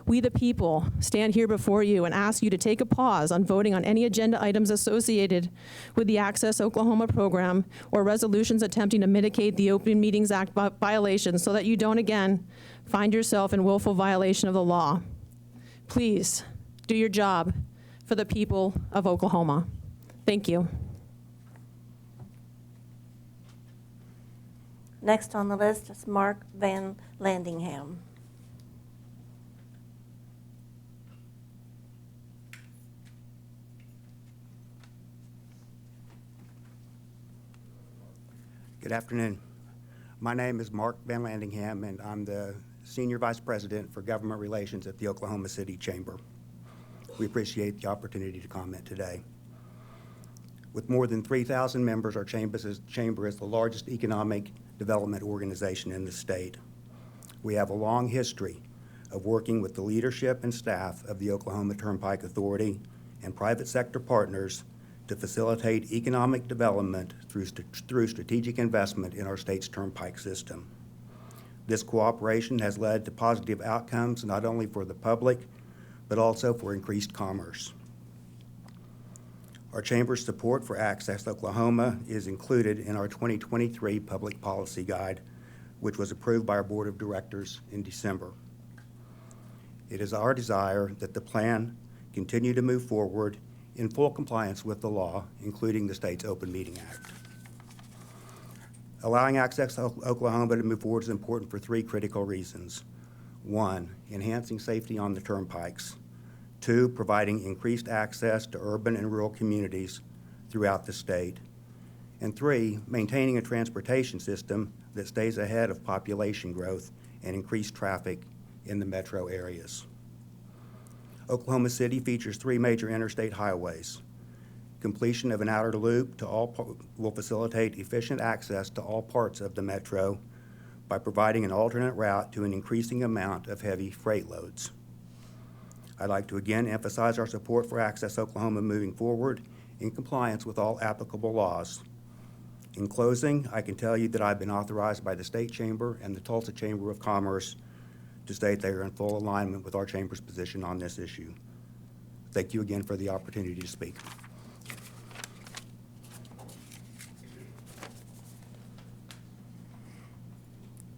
We, the people, stand here before you and ask you to take a pause on voting on any agenda items associated with the Access Oklahoma program or resolutions attempting to mitigate the Open Meetings Act violations so that you don't again find yourself in willful violation of the law. Please do your job for the people of Oklahoma. Thank you. Next on the list is Mark Van Landingham. Good afternoon. My name is Mark Van Landingham, and I'm the Senior Vice President for Government Relations at the Oklahoma City Chamber. We appreciate the opportunity to comment today. With more than 3,000 members, our chamber is the largest economic development organization in the state. We have a long history of working with the leadership and staff of the Oklahoma Turnpike Authority and private sector partners to facilitate economic development through strategic investment in our state's turnpike system. This cooperation has led to positive outcomes not only for the public, but also for increased commerce. Our Chamber's support for Access Oklahoma is included in our 2023 Public Policy Guide, which was approved by our Board of Directors in December. It is our desire that the plan continue to move forward in full compliance with the law, including the state's Open Meeting Act. Allowing Access Oklahoma to move forward is important for three critical reasons. One, enhancing safety on the turnpikes. Two, providing increased access to urban and rural communities throughout the state. And three, maintaining a transportation system that stays ahead of population growth and increased traffic in the metro areas. Oklahoma City features three major interstate highways. Completion of an outer loop will facilitate efficient access to all parts of the metro by providing an alternate route to an increasing amount of heavy freight loads. I'd like to again emphasize our support for Access Oklahoma moving forward in compliance with all applicable laws. In closing, I can tell you that I've been authorized by the State Chamber and the Tulsa Chamber of Commerce to state they are in full alignment with our Chamber's position on this issue. Thank you again for the opportunity to speak.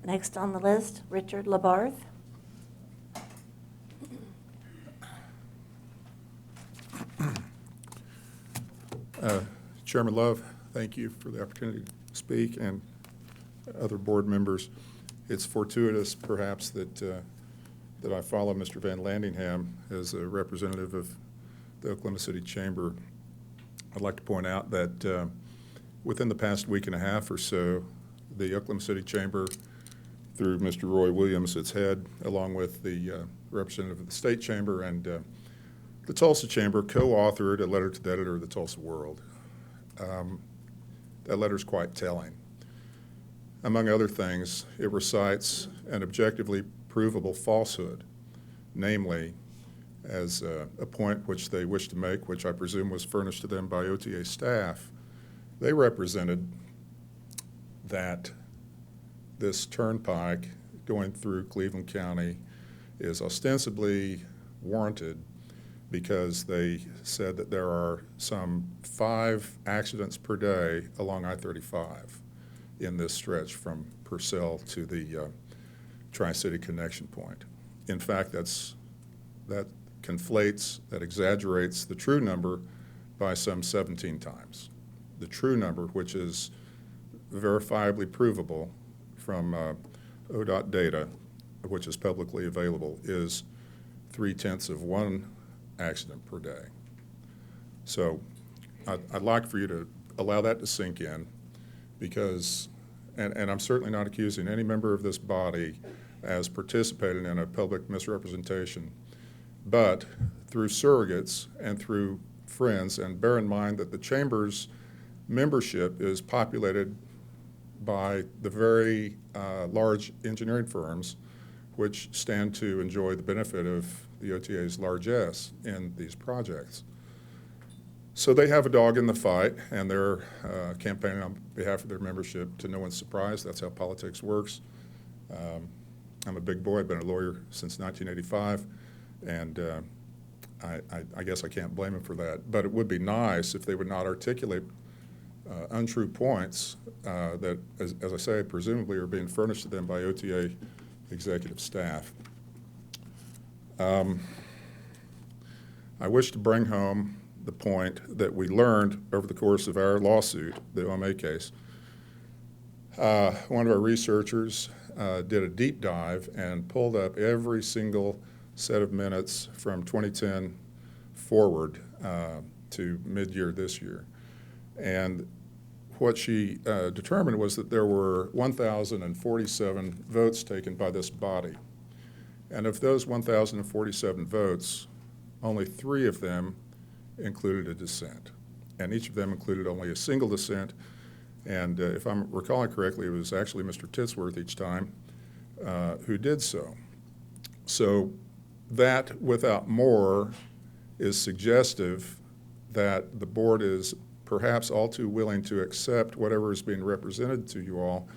Next on the list, Richard Labarth. Chairman Love, thank you for the opportunity to speak, and other board members. It's fortuitous, perhaps, that I follow Mr. Van Landingham as a representative of the Oklahoma City Chamber. I'd like to point out that within the past week and a half or so, the Oklahoma City Chamber, through Mr. Roy Williams, its head, along with the representative of the State Chamber and the Tulsa Chamber, co-authored a letter to the editor of the Tulsa World. That letter is quite telling. Among other things, it recites an objectively provable falsehood, namely, as a point which they wish to make, which I presume was furnished to them by OTA staff, they represented that this turnpike going through Cleveland County is ostensibly warranted because they said that there are some 5 accidents per day along I-35 in this stretch from Purcell to the Tri-City connection point. In fact, that conflates, that exaggerates the true number by some 17 times. The true number, which is verifiably provable from ODOT data, which is publicly available, is 0.3 accident per day. So I'd like for you to allow that to sink in, because, and I'm certainly not accusing any member of this body as participating in a public misrepresentation, but through surrogates and through friends, and bear in mind that the Chamber's membership is populated by the very large engineering firms which stand to enjoy the benefit of the OTA's largesse in these projects. So they have a dog in the fight, and they're campaigning on behalf of their membership to no one's surprise. That's how politics works. I'm a big boy. I've been a lawyer since 1985, and I guess I can't blame them for that. But it would be nice if they would not articulate untrue points that, as I say, presumably are being furnished to them by OTA executive staff. I wish to bring home the point that we learned over the course of our lawsuit, the OMA case. One of our researchers did a deep dive and pulled up every single set of minutes from 2010 forward to mid-year this year. And what she determined was that there were 1,047 votes taken by this body. And of those 1,047 votes, only 3 of them included a dissent. And each of them included only a single dissent. And if I'm recalling correctly, it was actually Mr. Titsworth each time who did so. So that, without more, is suggestive that the board is perhaps all too willing to accept whatever is being represented to you all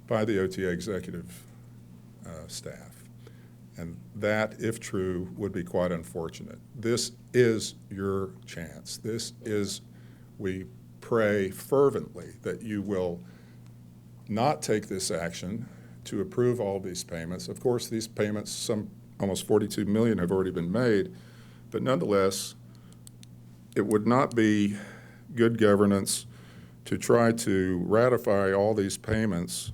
by the OTA executive staff. And that, if true, would be quite unfortunate. This is your chance. This is, we pray fervently that you will not take this action to approve all these payments. Of course, these payments, some almost $42 million have already been made, but nonetheless, it would not be good governance to try to ratify all these payments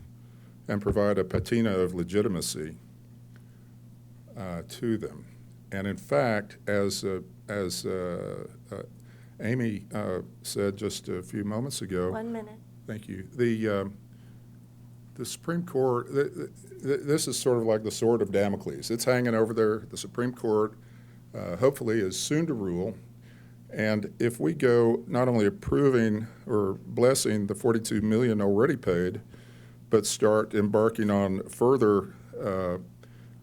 and provide a patina of legitimacy to them. And in fact, as Amy said just a few moments ago. 1 minute. Thank you. The Supreme Court, this is sort of like the sword of Damocles. It's hanging over there. The Supreme Court hopefully is soon to rule. And if we go not only approving or blessing the $42 million already paid, but start embarking on further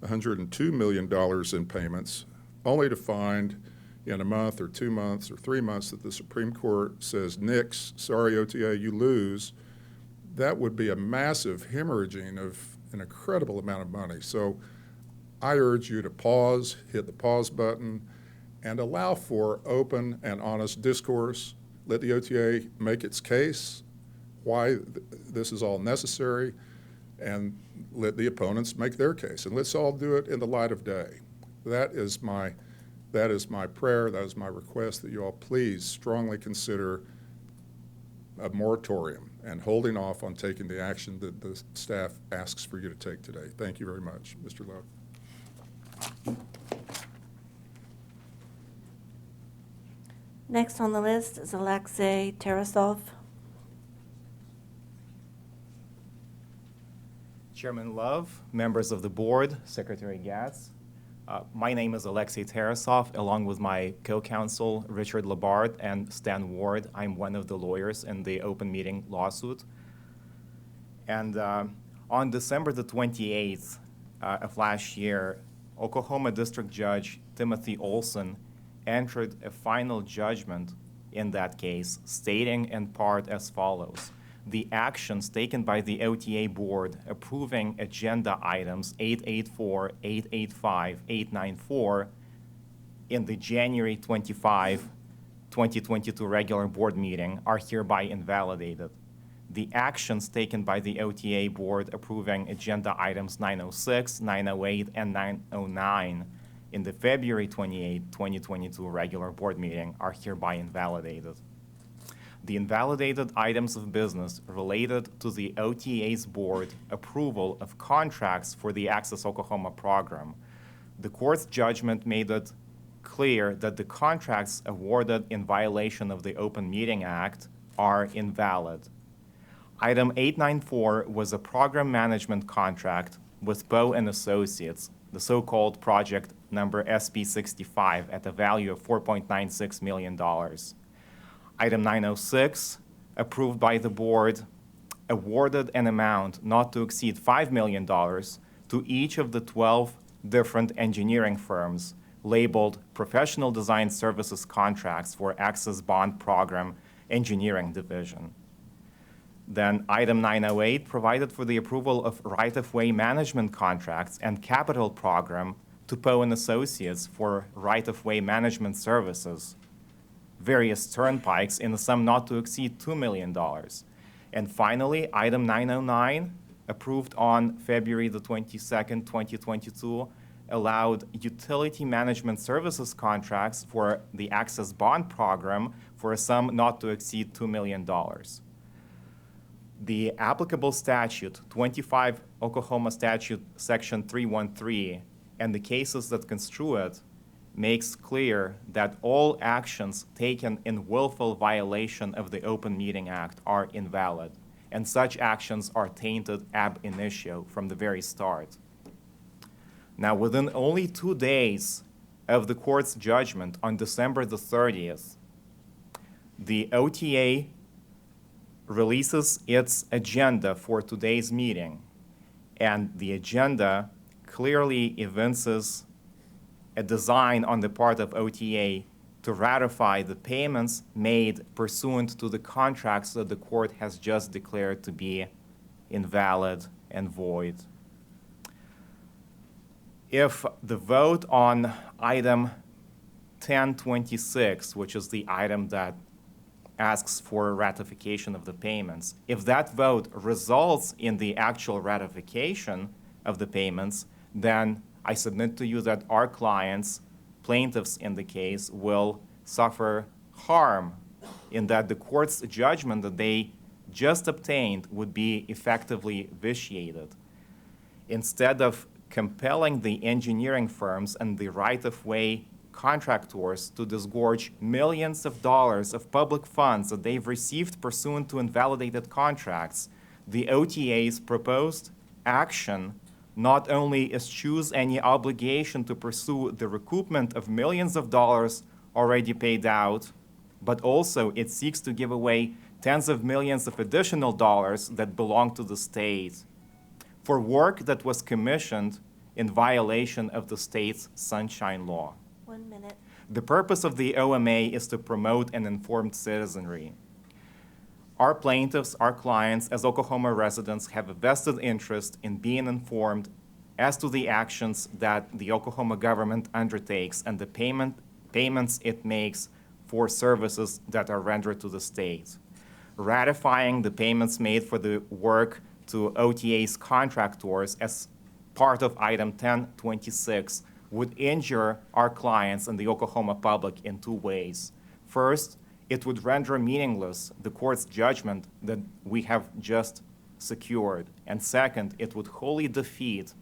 $102 million in payments, only to find in a month or 2 months or 3 months that the Supreme Court says, nix, sorry OTA, you lose, that would be a massive hemorrhaging of an incredible amount of money. So I urge you to pause, hit the pause button, and allow for open and honest discourse. Let the OTA make its case, why this is all necessary, and let the opponents make their case. And let's all do it in the light of day. That is my prayer, that is my request, that you all please strongly consider a moratorium and holding off on taking the action that the staff asks for you to take today. Thank you very much, Mr. Love. Next on the list is Alexei Tarasov. Chairman Love, members of the board, Secretary Gatz. My name is Alexei Tarasov, along with my co-counsel Richard Labard and Stan Ward. I'm one of the lawyers in the open meeting lawsuit. And on December the 28th of last year, Oklahoma District Judge Timothy Olson entered a final judgment in that case, stating in part as follows: the actions taken by the OTA Board approving agenda items 884, 885, 894 in the January 25, 2022 regular board meeting are hereby invalidated. The actions taken by the OTA Board approving agenda items 906, 908, and 909 in the February 28, 2022 regular board meeting are hereby invalidated. The invalidated items of business related to the OTA's board approval of contracts for the Access Oklahoma program. The court's judgment made it clear that the contracts awarded in violation of the Open Meeting Act are invalid. Item 894 was a program management contract with Poe and Associates, the so-called project number SP65 at a value of $4.96 million. Item 906, approved by the board, awarded an amount not to exceed $5 million to each of the 12 different engineering firms labeled Professional Design Services Contracts for Access Bond Program Engineering Division. Then item 908 provided for the approval of right-of-way management contracts and capital program to Poe and Associates for right-of-way management services, various turnpikes in a sum not to exceed $2 million. And finally, item 909, approved on February the 22nd, 2022, allowed utility management services contracts for the Access Bond Program for a sum not to exceed $2 million. The applicable statute, 25 Oklahoma Statute Section 313, and the cases that construe it, makes clear that all actions taken in willful violation of the Open Meeting Act are invalid, and such actions are tainted ab initio from the very start. Now, within only 2 days of the court's judgment on December the 30th, the OTA releases its agenda for today's meeting, and the agenda clearly evinces a design on the part of OTA to ratify the payments made pursuant to the contracts that the court has just declared to be invalid and void. If the vote on item 1026, which is the item that asks for ratification of the payments, if that vote results in the actual ratification of the payments, then I submit to you that our clients, plaintiffs in the case, will suffer harm in that the court's judgment that they just obtained would be effectively vitiated. Instead of compelling the engineering firms and the right-of-way contractors to disgorge millions of dollars of public funds that they've received pursuant to invalidated contracts, the OTA's proposed action not only eschews any obligation to pursue the recoupment of millions of dollars already paid out, but also it seeks to give away tens of millions of additional dollars that belong to the state for work that was commissioned in violation of the state's Sunshine Law. 1 minute. The purpose of the OMA is to promote an informed citizenry. Our plaintiffs, our clients, as Oklahoma residents, have a vested interest in being informed as to the actions that the Oklahoma government undertakes and the payments it makes for services that are rendered to the state. Ratifying the payments made for the work to OTA's contractors as part of item 1026 would injure our clients and the Oklahoma public in 2 ways. First, it would render meaningless the court's judgment that we have just secured. And second, it would wholly defeat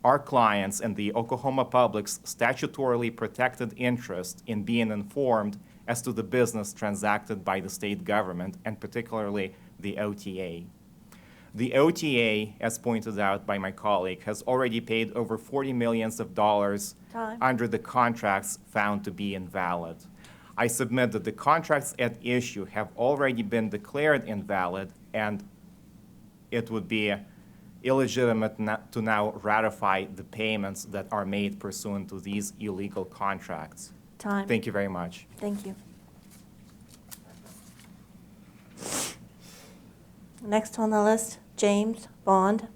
our clients and the Oklahoma public's statutorily protected interest in being informed as to the business transacted by the state government, and particularly the OTA. The OTA, as pointed out by my colleague, has already paid over $40 million under the contracts found to be invalid. I submit that the contracts at issue have already been declared invalid, and it would be illegitimate to now ratify the payments that are made pursuant to these illegal contracts. Time. Thank you very much. Thank you. Next on the list, James Bond.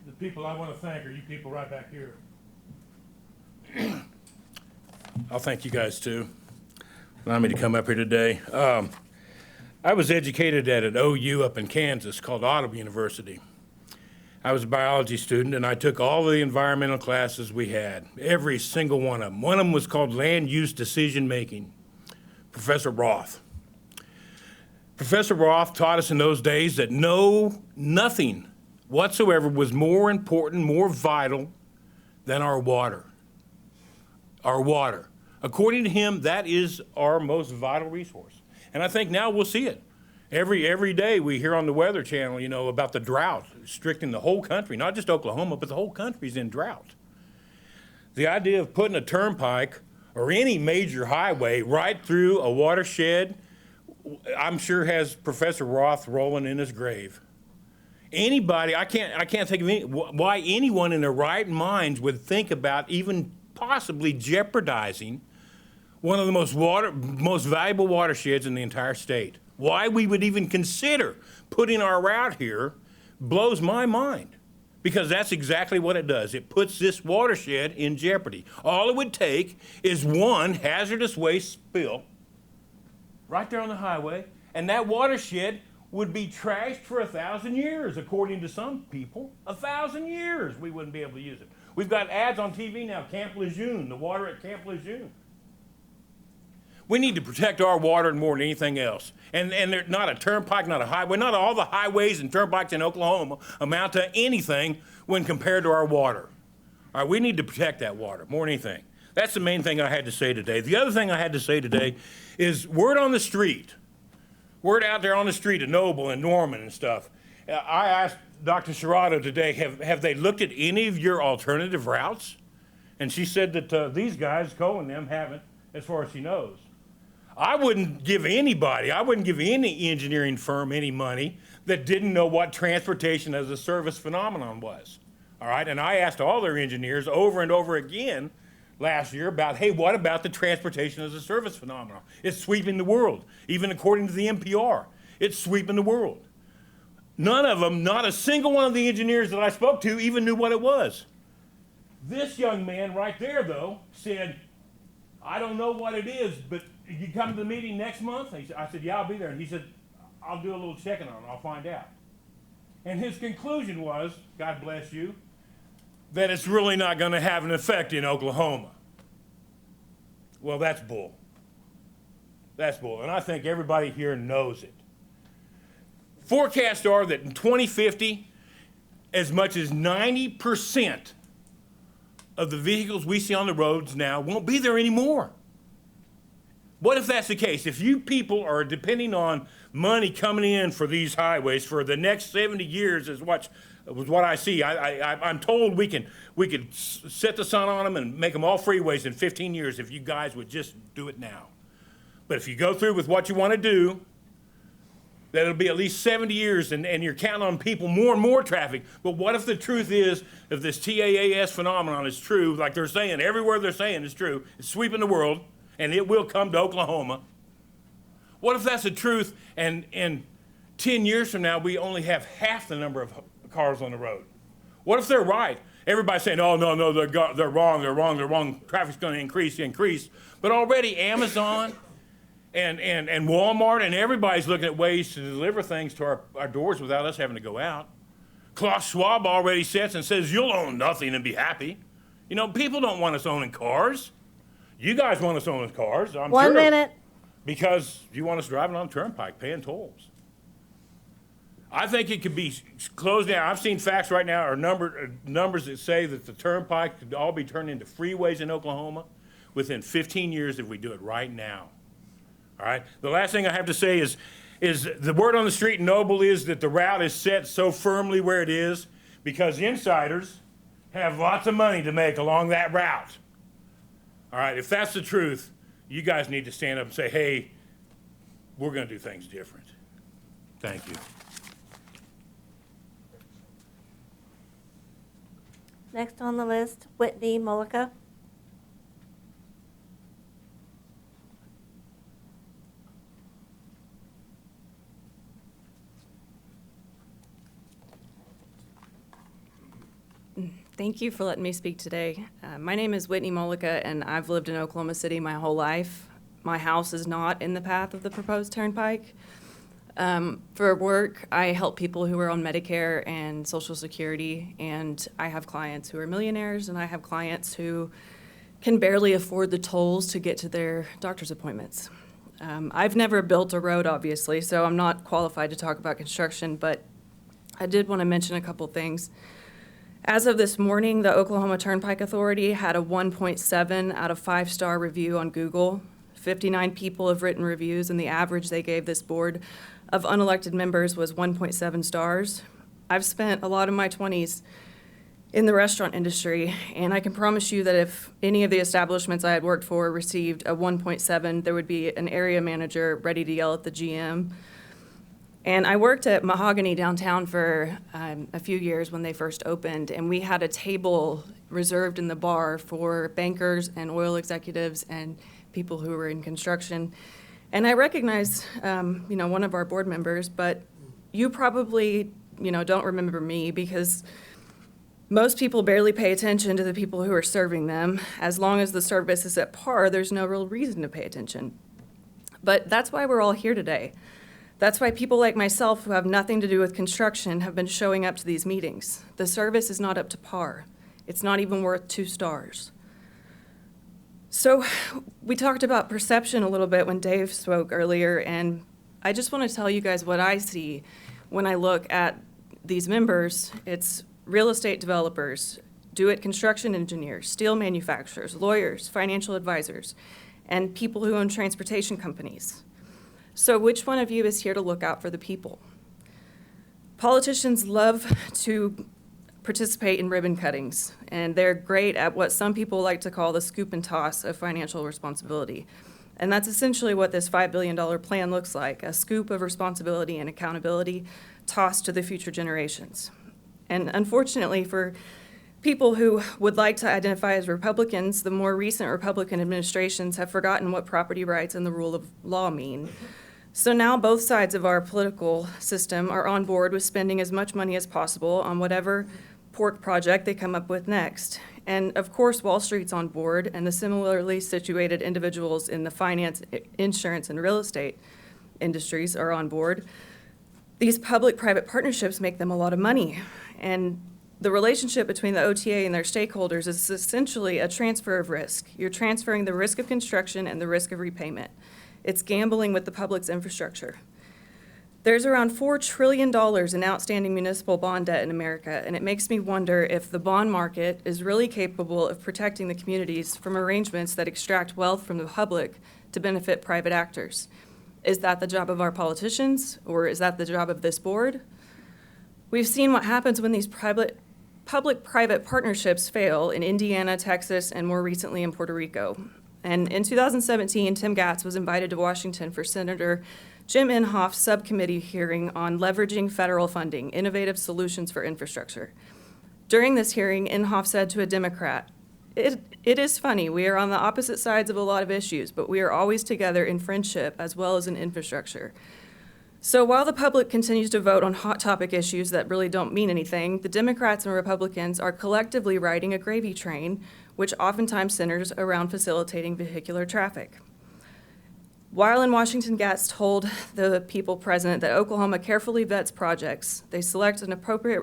The people I want to thank are you people right back here. I'll thank you guys too. Allow me to come up here today. I was educated at an OU up in Kansas called Autumn University. I was a biology student, and I took all the environmental classes we had, every single one of them. One of them was called Land Use Decision Making, Professor Roth. Professor Roth taught us in those days that nothing whatsoever was more important, more vital than our water. Our water. According to him, that is our most vital resource. And I think now we'll see it. Every day we hear on the Weather Channel, you know, about the drought stricken the whole country, not just Oklahoma, but the whole country's in drought. The idea of putting a turnpike or any major highway right through a watershed, I'm sure has Professor Roth rolling in his grave. Anybody, I can't think of why anyone in their right minds would think about even possibly jeopardizing one of the most valuable watersheds in the entire state. Why we would even consider putting our route here blows my mind, because that's exactly what it does. It puts this watershed in jeopardy. All it would take is one hazardous waste spill right there on the highway, and that watershed would be trashed for 1,000 years, according to some people. 1,000 years we wouldn't be able to use it. We've got ads on TV now, Camp Lejeune, the water at Camp Lejeune. We need to protect our water more than anything else. And they're not a turnpike, not a highway, not all the highways and turnpikes in Oklahoma amount to anything when compared to our water. All right, we need to protect that water more than anything. That's the main thing I had to say today. The other thing I had to say today is word on the street, word out there on the street of Noble and Norman and stuff. I asked Dr. Serrato today, have they looked at any of your alternative routes? And she said that these guys, Cole and them, haven't, as far as she knows. I wouldn't give any engineering firm any money that didn't know what transportation as a service phenomenon was. All right, and I asked all their engineers over and over again last year about, hey, what about the transportation as a service phenomenon? It's sweeping the world, even according to the NPR. It's sweeping the world. None of them, not a single one of the engineers that I spoke to even knew what it was. This young man right there, though, said, I don't know what it is, but you come to the meeting next month? I said, yeah, I'll be there. And he said, I'll do a little checking on it. I'll find out. And his conclusion was, God bless you, that it's really not going to have an effect in Oklahoma. Well, that's bull. That's bull. And I think everybody here knows it. Forecasts are that in 2050, as much as 90% of the vehicles we see on the roads now won't be there anymore. What if that's the case? If you people are depending on money coming in for these highways for the next 70 years is what I see. I'm told we could set the sun on them and make them all freeways in 15 years if you guys would just do it now. But if you go through with what you want to do, that it'll be at least 70 years and you're counting on people more and more traffic. But what if the truth is, if this TAAS phenomenon is true, like they're saying, everywhere they're saying is true, it's sweeping the world, and it will come to Oklahoma. What if that's the truth, and 10 years from now, we only have half the number of cars on the road? What if they're right? Everybody's saying, oh, no, they're wrong, traffic's going to increase. But already Amazon and Walmart and everybody's looking at ways to deliver things to our doors without us having to go out. Klaus Schwab already sits and says, you'll own nothing and be happy. You know, people don't want us owning cars. You guys want us owning cars, I'm sure. 1 minute. Because you want us driving on the turnpike, paying tolls. I think it could be closed down. I've seen facts right now, or numbers that say that the turnpike could all be turned into freeways in Oklahoma within 15 years if we do it right now. All right? The last thing I have to say is the word on the street in Noble is that the route is set so firmly where it is because insiders have lots of money to make along that route. All right, if that's the truth, you guys need to stand up and say, hey, we're going to do things different. Thank you. Next on the list, Whitney Mullica. Thank you for letting me speak today. My name is Whitney Mullica, and I've lived in Oklahoma City my whole life. My house is not in the path of the proposed turnpike. For work, I help people who are on Medicare and Social Security, and I have clients who are millionaires, and I have clients who can barely afford the tolls to get to their doctor's appointments. I've never built a road, obviously, so I'm not qualified to talk about construction, but I did want to mention a couple things. As of this morning, the Oklahoma Turnpike Authority had a 1.7 out of 5-star review on Google. 59 people have written reviews, and the average they gave this board of unelected members was 1.7 stars. I've spent a lot of my 20s in the restaurant industry, and I can promise you that if any of the establishments I had worked for received a 1.7, there would be an area manager ready to yell at the GM. And I worked at Mahogany downtown for a few years when they first opened, and we had a table reserved in the bar for bankers and oil executives and people who were in construction. And I recognize, one of our board members, but you probably, don't remember me because most people barely pay attention to the people who are serving them. As long as the service is at par, there's no real reason to pay attention. But that's why we're all here today. That's why people like myself who have nothing to do with construction have been showing up to these meetings. The service is not up to par. It's not even worth 2 stars. So we talked about perception a little bit when Dave spoke earlier, and I just want to tell you guys what I see when I look at these members. It's real estate developers, do-it construction engineers, steel manufacturers, lawyers, financial advisors, and people who own transportation companies. So which one of you is here to look out for the people? Politicians love to participate in ribbon cuttings, and they're great at what some people like to call the scoop and toss of financial responsibility. And that's essentially what this $5 billion plan looks like, a scoop of responsibility and accountability tossed to the future generations. And unfortunately for people who would like to identify as Republicans, the more recent Republican administrations have forgotten what property rights and the rule of law mean. So now both sides of our political system are on board with spending as much money as possible on whatever pork project they come up with next. And of course, Wall Street's on board, and the similarly situated individuals in the finance, insurance, and real estate industries are on board. These public-private partnerships make them a lot of money, and the relationship between the OTA and their stakeholders is essentially a transfer of risk. You're transferring the risk of construction and the risk of repayment. It's gambling with the public's infrastructure. There's around $4 trillion in outstanding municipal bond debt in America, and it makes me wonder if the bond market is really capable of protecting the communities from arrangements that extract wealth from the public to benefit private actors. Is that the job of our politicians, or is that the job of this board? We've seen what happens when these public-private partnerships fail in Indiana, Texas, and more recently in Puerto Rico. And in 2017, Tim Gatz was invited to Washington for Senator Jim Inhofe's subcommittee hearing on leveraging federal funding, innovative solutions for infrastructure. During this hearing, Inhofe said to a Democrat, it is funny, we are on the opposite sides of a lot of issues, but we are always together in friendship as well as in infrastructure. So while the public continues to vote on hot topic issues that really don't mean anything, the Democrats and Republicans are collectively riding a gravy train, which oftentimes centers around facilitating vehicular traffic. While in Washington, Gatz told the people present that Oklahoma carefully vets projects, they select an appropriate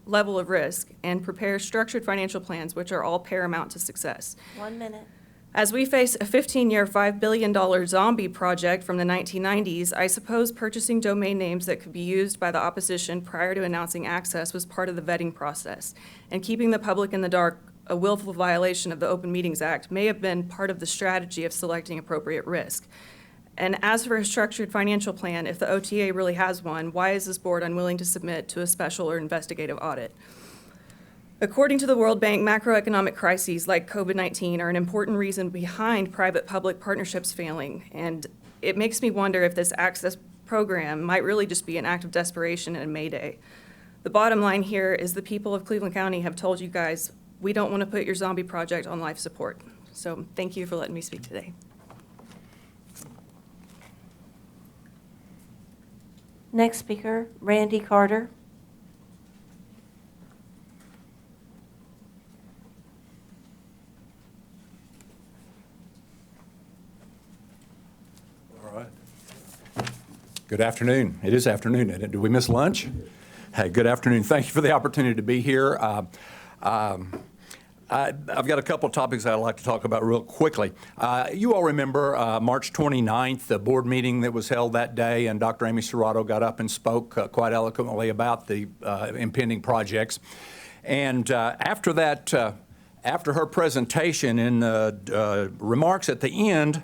level of risk, and prepare structured financial plans, which are all paramount to success. 1 minute. As we face a 15-year, $5 billion zombie project from the 1990s, I suppose purchasing domain names that could be used by the opposition prior to announcing access was part of the vetting process, and keeping the public in the dark, a willful violation of the Open Meetings Act, may have been part of the strategy of selecting appropriate risk. And as for a structured financial plan, if the OTA really has one, why is this board unwilling to submit to a special or investigative audit? According to the World Bank, macroeconomic crises like COVID-19 are an important reason behind private-public partnerships failing, and it makes me wonder if this access program might really just be an act of desperation and a mayday. The bottom line here is the people of Cleveland County have told you guys we don't want to put your zombie project on life support. So thank you for letting me speak today. Next speaker, Randy Carter. All right. Good afternoon. It is afternoon, isn't it? Did we miss lunch? Hey, good afternoon. Thank you for the opportunity to be here. I've got a couple of topics I'd like to talk about real quickly. You all remember March 29th, the board meeting that was held that day, and Dr. Amy Serrato got up and spoke quite eloquently about the impending projects. And after that, after her presentation and remarks at the end,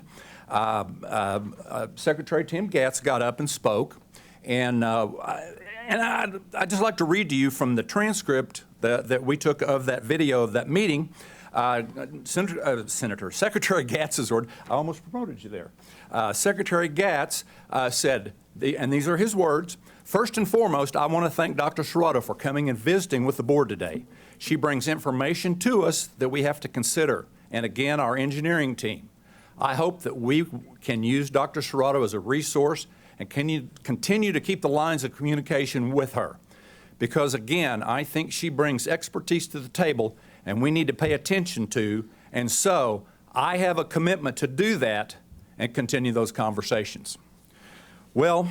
Secretary Tim Gatz got up and spoke. And I'd just like to read to you from the transcript that we took of that video of that meeting. Secretary Gatz's word, I almost promoted you there. Secretary Gatz said, and these are his words, "First and foremost, I want to thank Dr. Serrato for coming and visiting with the board today. She brings information to us that we have to consider, and again, our engineering team. I hope that we can use Dr. Serrato as a resource and can you continue to keep the lines of communication with her. Because again, I think she brings expertise to the table and we need to pay attention to, and so I have a commitment to do that and continue those conversations." Well,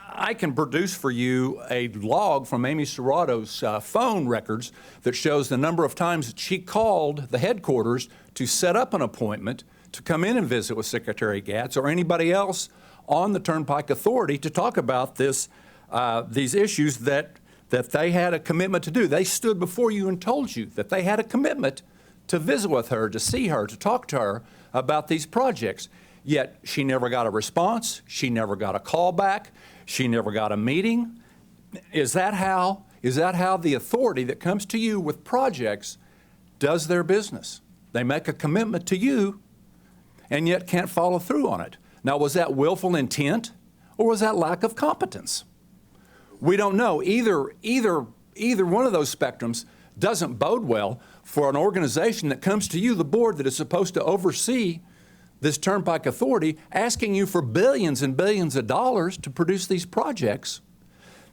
I can produce for you a log from Amy Serrato's phone records that shows the number of times that she called the headquarters to set up an appointment to come in and visit with Secretary Gatz or anybody else on the Turnpike Authority to talk about these issues that they had a commitment to do. They stood before you and told you that they had a commitment to visit with her, to see her, to talk to her about these projects. Yet she never got a response. She never got a call back. She never got a meeting. Is that how the authority that comes to you with projects does their business? They make a commitment to you and yet can't follow through on it. Now, was that willful intent or was that lack of competence? We don't know. Either one of those spectrums doesn't bode well for an organization that comes to you, the board that is supposed to oversee this Turnpike Authority, asking you for billions and billions of dollars to produce these projects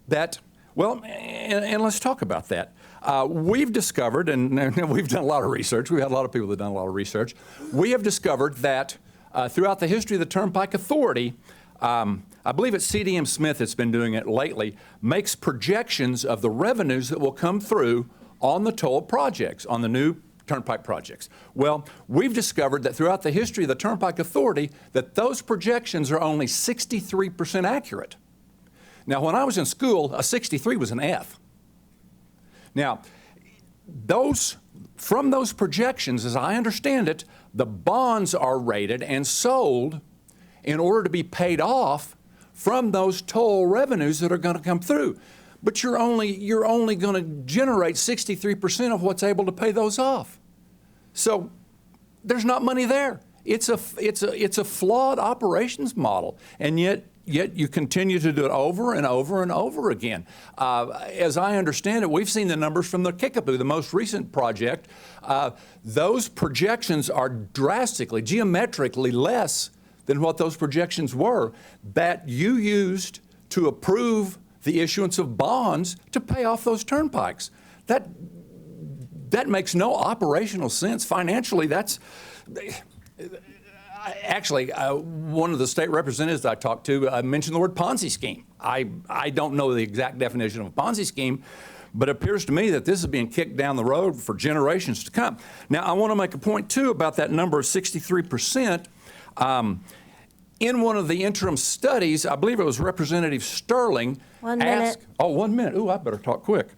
that, well, and let's talk about that. We've discovered, and we've done a lot of research, we've had a lot of people that have done a lot of research, we have discovered that throughout the history of the Turnpike Authority, I believe it's CDM Smith that's been doing it lately, makes projections of the revenues that will come through on the toll projects, on the new Turnpike projects. Well, we've discovered that throughout the history of the Turnpike Authority that those projections are only 63% accurate. Now, when I was in school, a 63 was an F. Now, from those projections, as I understand it, the bonds are rated and sold in order to be paid off from those toll revenues that are going to come through. But you're only going to generate 63% of what's able to pay those off. So there's not money there. It's a flawed operations model, and yet you continue to do it over and over and over again. As I understand it, we've seen the numbers from the Kickapoo, the most recent project. Those projections are drastically, geometrically less than what those projections were that you used to approve the issuance of bonds to pay off those turnpikes. That makes no operational sense. Financially, that's... Actually, one of the state representatives I talked to mentioned the word Ponzi scheme. I don't know the exact definition of a Ponzi scheme, but it appears to me that this is being kicked down the road for generations to come. Now, I want to make a point, too, about that number of 63%. In one of the interim studies, I believe it was Representative Sterling. 1 minute. Oh, 1 minute. Ooh, I better talk quick.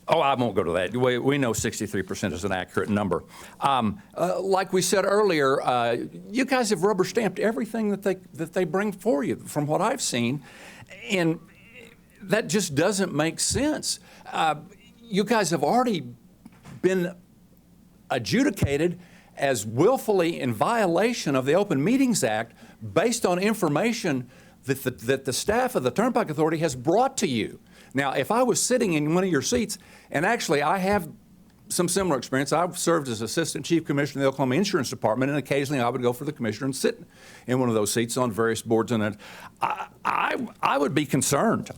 I won't go to that. We know 63% is an accurate number. Like we said earlier, you guys have rubber stamped everything that they bring for you, from what I've seen, and that just doesn't make sense. You guys have already been adjudicated as willfully in violation of the Open Meetings Act based on information that the staff of the Turnpike Authority has brought to you. Now, if I was sitting in one of your seats, and actually I have some similar experience. I've served as Assistant Chief Commissioner of the Oklahoma Insurance Department, and occasionally I would go for the commissioner and sit in one of those seats on various boards. And I would be concerned.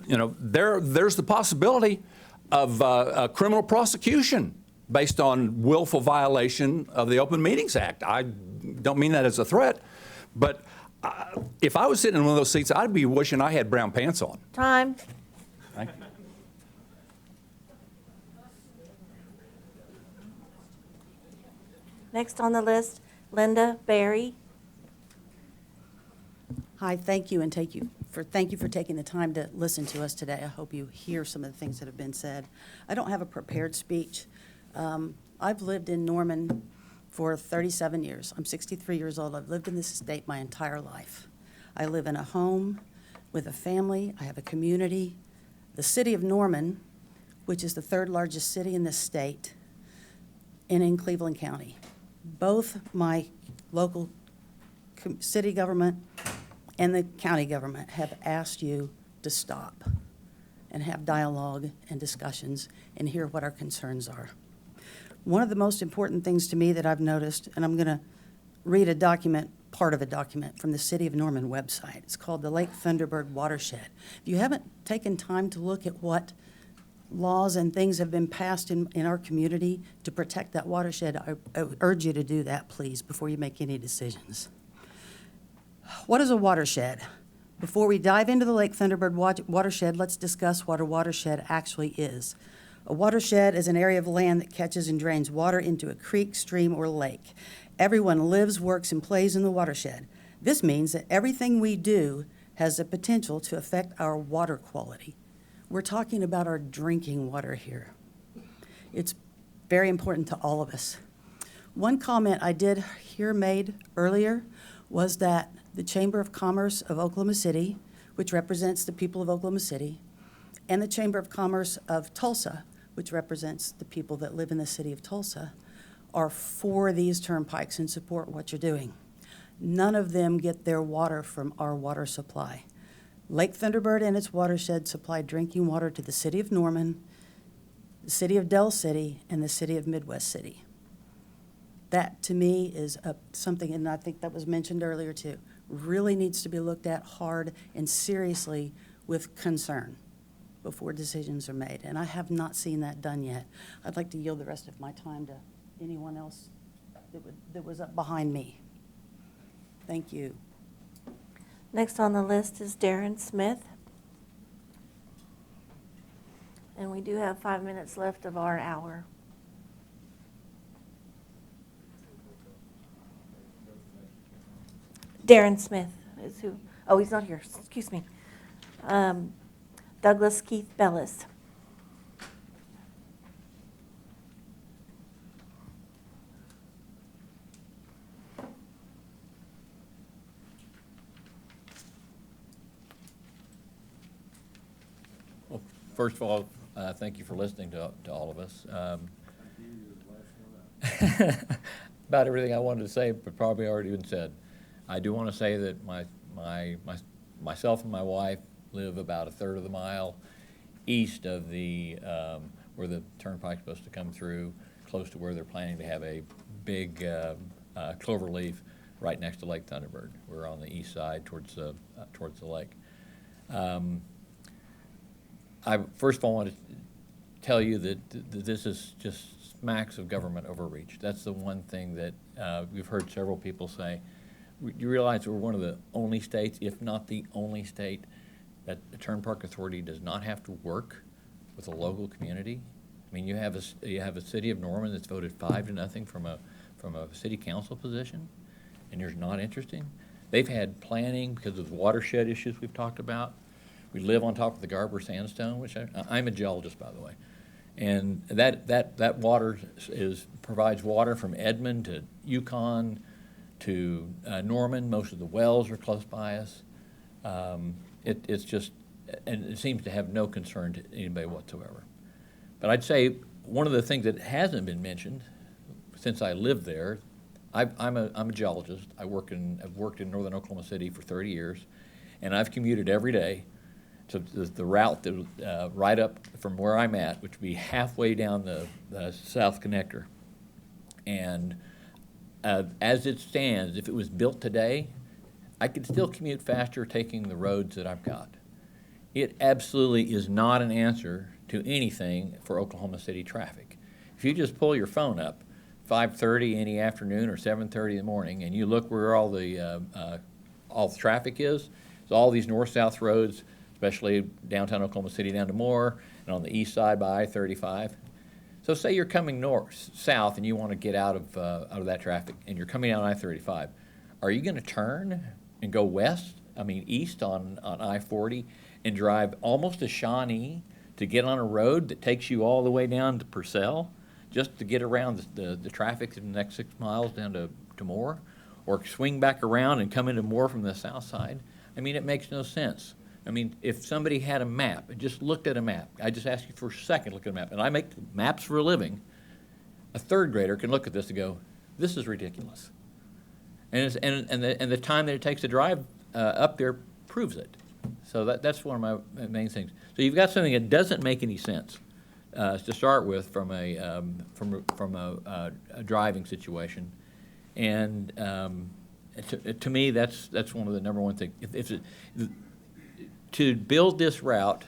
There's the possibility of a criminal prosecution based on willful violation of the Open Meetings Act. I don't mean that as a threat, but if I was sitting in one of those seats, I'd be wishing I had brown pants on. Time. Thank you. Next on the list, Linda Berry. Hi, thank you, and thank you for taking the time to listen to us today. I hope you hear some of the things that have been said. I don't have a prepared speech. I've lived in Norman for 37 years. I'm 63 years old. I've lived in this state my entire life. I live in a home with a family. I have a community. The city of Norman, which is the third largest city in this state, and in Cleveland County. Both my local city government and the county government have asked you to stop and have dialogue and discussions and hear what our concerns are. One of the most important things to me that I've noticed, and I'm going to read a document, part of a document from the City of Norman website. It's called the Lake Thunderbird Watershed. If you haven't taken time to look at what laws and things have been passed in our community to protect that watershed, I urge you to do that, please, before you make any decisions. What is a watershed? Before we dive into the Lake Thunderbird watershed, let's discuss what a watershed actually is. A watershed is an area of land that catches and drains water into a creek, stream, or lake. Everyone lives, works, and plays in the watershed. This means that everything we do has the potential to affect our water quality. We're talking about our drinking water here. It's very important to all of us. One comment I did hear made earlier was that the Chamber of Commerce of Oklahoma City, which represents the people of Oklahoma City, and the Chamber of Commerce of Tulsa, which represents the people that live in the city of Tulsa, are for these turnpikes and support what you're doing. None of them get their water from our water supply. Lake Thunderbird and its watershed supply drinking water to the city of Norman, the city of Del City, and the city of Midwest City. That, to me, is something, and I think that was mentioned earlier too, really needs to be looked at hard and seriously with concern before decisions are made. And I have not seen that done yet. I'd like to yield the rest of my time to anyone else that was up behind me. Thank you. Next on the list is Darren Smith. And we do have 5 minutes left of our hour. Darren Smith is who? Oh, he's not here. Excuse me. Douglas Keith Bellis. Well, first of all, thank you for listening to all of us. About everything I wanted to say, but probably already been said. I do want to say that myself and my wife live about a third of the mile east of the where the turnpike's supposed to come through, close to where they're planning to have a big clover leaf right next to Lake Thunderbird. We're on the east side towards the lake. I first of all want to tell you that this is just smacks of government overreach. That's the one thing that we've heard several people say. You realize we're one of the only states, if not the only state, that the Turnpike Authority does not have to work with a local community. I mean, you have a city of Norman that's voted 5-0 from a city council position, and you're not interested. They've had planning because of the watershed issues we've talked about. We live on top of the Garber sandstone, which I'm a geologist, by the way, and that water provides water from Edmond to Yukon to Norman. Most of the wells are close by us. It's just, and it seems to have no concern to anybody whatsoever. But I'd say one of the things that hasn't been mentioned since I lived there, I'm a geologist. I've worked in northern Oklahoma City for 30 years, and I've commuted every day to the route that, right up from where I'm at, which would be halfway down the South Connector. And as it stands, if it was built today, I could still commute faster taking the roads that I've got. It absolutely is not an answer to anything for Oklahoma City traffic. If you just pull your phone up, 5:30 any afternoon or 7:30 in the morning, and you look where all the traffic is, it's all these north-south roads, especially downtown Oklahoma City down to Moore, and on the east side by I-35. So say you're coming south, and you want to get out of that traffic, and you're coming down I-35. Are you going to turn and go east on I-40 and drive almost to Shawnee to get on a road that takes you all the way down to Purcell just to get around the traffic in the next 6 miles down to Moore? Or swing back around and come into Moore from the south side? I mean, it makes no sense. I mean, if somebody had a map and just looked at a map, I just ask you for a second, look at a map, and I make maps for a living, a third grader can look at this and go, this is ridiculous. And the time that it takes to drive up there proves it. So that's one of my main things. So you've got something that doesn't make any sense to start with from a driving situation, and to me that's one of the number one things. To build this route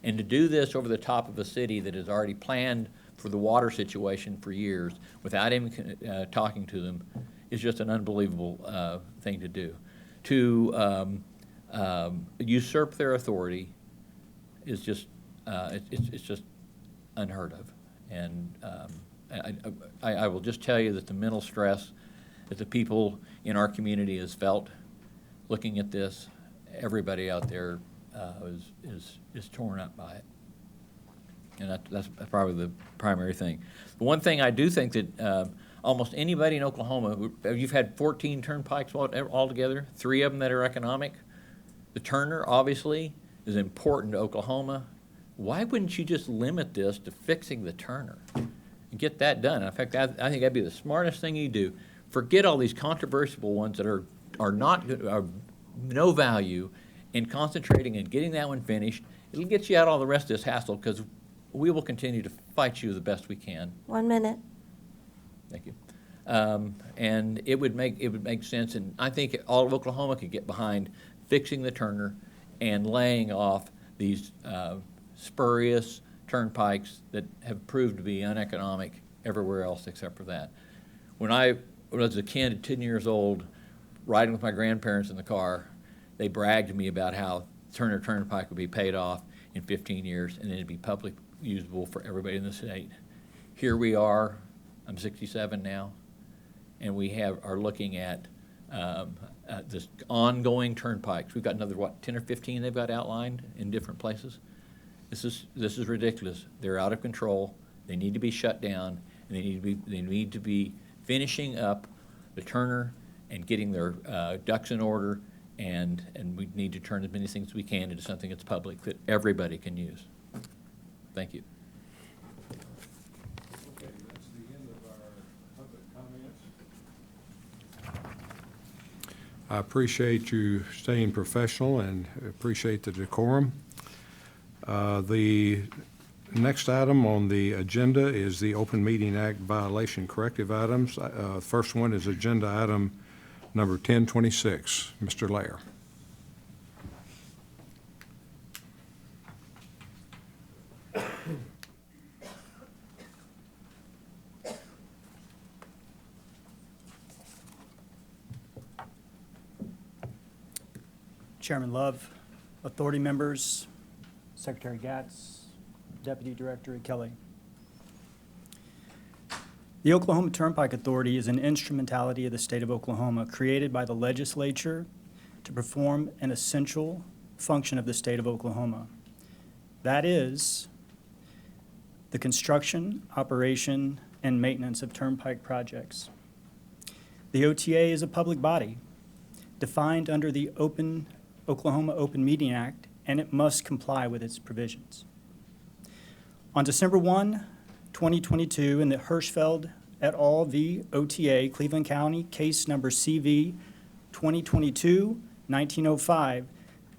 and to do this over the top of a city that has already planned for the water situation for years without even talking to them is just an unbelievable thing to do. To usurp their authority is just it's just unheard of. And I will just tell you that the mental stress that the people in our community has felt looking at this, everybody out there is torn up by it. And that's probably the primary thing. The one thing I do think that almost anybody in Oklahoma, you've had 14 turnpikes altogether, 3 of them that are economic. The Turner, obviously, is important to Oklahoma. Why wouldn't you just limit this to fixing the Turner and get that done? In fact, I think that'd be the smartest thing you do. Forget all these controversial ones that are no value, and concentrating and getting that one finished. It'll get you out all the rest of this hassle, because we will continue to fight you the best we can. 1 minute. Thank you. And it would make sense, and I think all of Oklahoma could get behind fixing the Turner and laying off these spurious turnpikes that have proved to be uneconomic everywhere else except for that. When I was a kid at 10 years old, riding with my grandparents in the car, they bragged to me about how Turner Turnpike would be paid off in 15 years and then it'd be public usable for everybody in the state. Here we are, I'm 67 now, and we are looking at this ongoing turnpikes. We've got another, 10 or 15 they've got outlined in different places. This is ridiculous. They're out of control. They need to be shut down, and they need to be finishing up the Turner and getting their ducks in order, and we need to turn as many things as we can into something that's public that everybody can use. Thank you. Okay, that's the end of our public comments. I appreciate you staying professional and appreciate the decorum. The next item on the agenda is the Open Meeting Act violation corrective items. First one is agenda item number 1026. Mr. Lair. Chairman Love, authority members, Secretary Gatz, Deputy Director Kelly. The Oklahoma Turnpike Authority is an instrumentality of the state of Oklahoma created by the legislature to perform an essential function of the state of Oklahoma. That is the construction, operation, and maintenance of turnpike projects. The OTA is a public body defined under the Oklahoma Open Meeting Act, and it must comply with its provisions. On December 1, 2022, in the Hirschfeld et al. V. OTA, Cleveland County, case number CV 2022-1905,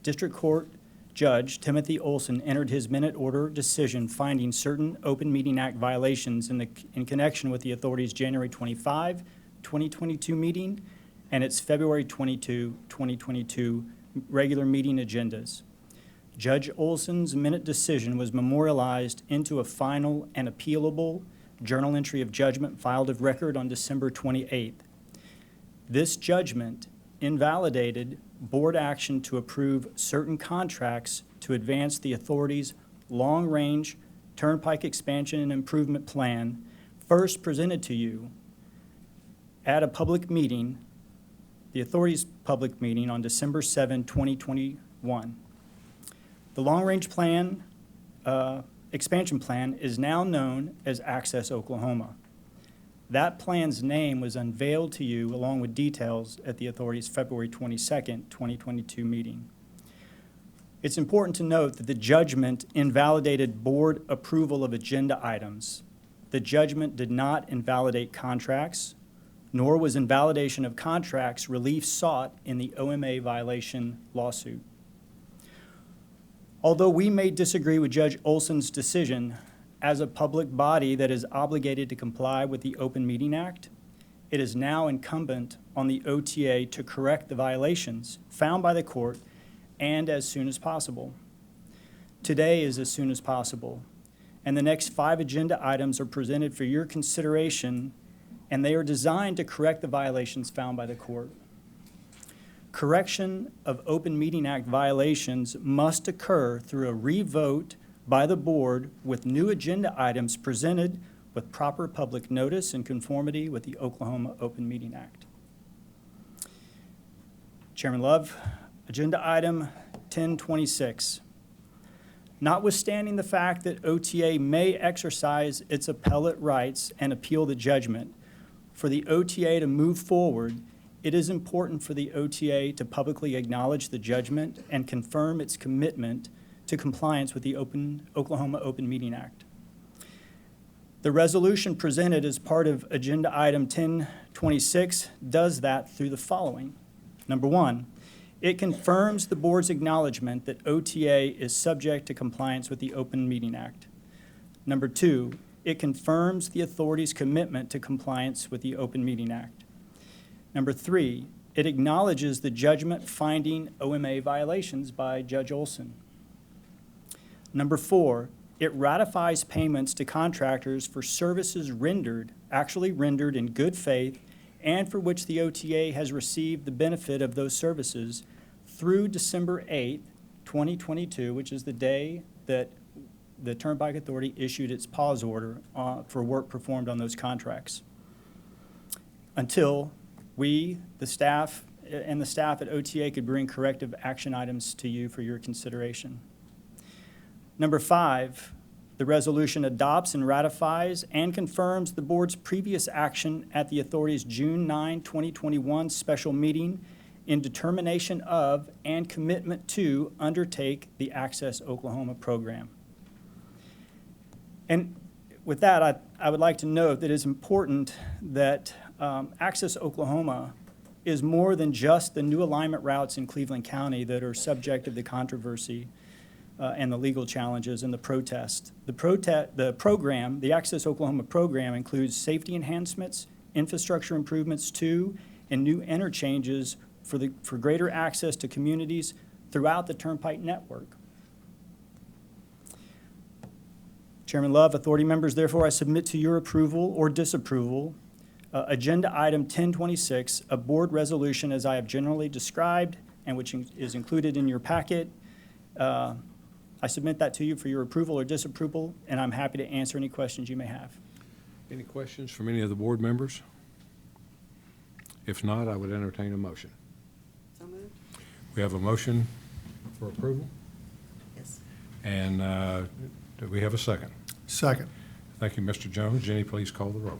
District Court Judge Timothy Olson entered his minute order decision finding certain Open Meeting Act violations in connection with the authority's January 25, 2022 meeting and its February 22, 2022 regular meeting agendas. Judge Olson's minute decision was memorialized into a final and appealable journal entry of judgment filed of record on December 28th. This judgment invalidated board action to approve certain contracts to advance the authority's long-range Turnpike Expansion and Improvement Plan, first presented to you at a public meeting, the authority's public meeting on December 7, 2021. The long-range plan, expansion plan is now known as Access Oklahoma. That plan's name was unveiled to you along with details at the authority's February 22nd, 2022 meeting. It's important to note that the judgment invalidated board approval of agenda items. The judgment did not invalidate contracts, nor was invalidation of contracts relief sought in the OMA violation lawsuit. Although we may disagree with Judge Olson's decision, as a public body that is obligated to comply with the Open Meeting Act, it is now incumbent on the OTA to correct the violations found by the court and as soon as possible. Today is as soon as possible, and the next 5 agenda items are presented for your consideration, and they are designed to correct the violations found by the court. Correction of Open Meeting Act violations must occur through a revote by the board with new agenda items presented with proper public notice in conformity with the Oklahoma Open Meeting Act. Chairman Love, agenda item 1026. Notwithstanding the fact that OTA may exercise its appellate rights and appeal the judgment, for the OTA to move forward, it is important for the OTA to publicly acknowledge the judgment and confirm its commitment to compliance with the Oklahoma Open Meeting Act. The resolution presented as part of agenda item 1026 does that through the following. Number 1, it confirms the board's acknowledgement that OTA is subject to compliance with the Open Meeting Act. Number 2, it confirms the authority's commitment to compliance with the Open Meeting Act. Number 3, it acknowledges the judgment finding OMA violations by Judge Olson. Number 4, it ratifies payments to contractors for services actually rendered in good faith, and for which the OTA has received the benefit of those services through December 8th, 2022, which is the day that the Turnpike Authority issued its pause order for work performed on those contracts, until we, the staff at OTA, could bring corrective action items to you for your consideration. Number 5, the resolution adopts and ratifies and confirms the board's previous action at the authority's June 9, 2021 special meeting in determination of and commitment to undertake the Access Oklahoma program. And with that, I would like to note that it's important that Access Oklahoma is more than just the new alignment routes in Cleveland County that are subject of the controversy and the legal challenges and the protest. The program, the Access Oklahoma program, includes safety enhancements, infrastructure improvements to, and new interchanges for greater access to communities throughout the Turnpike network. Chairman Love, authority members, therefore I submit to your approval or disapproval agenda item 1026, a board resolution as I have generally described and which is included in your packet. I submit that to you for your approval or disapproval, and I'm happy to answer any questions you may have. Any questions from any of the board members? If not, I would entertain a motion. So moved. We have a motion for approval, Yes. and do we have a second? Second. Thank you, Mr. Jones. Jenny, please call the roll.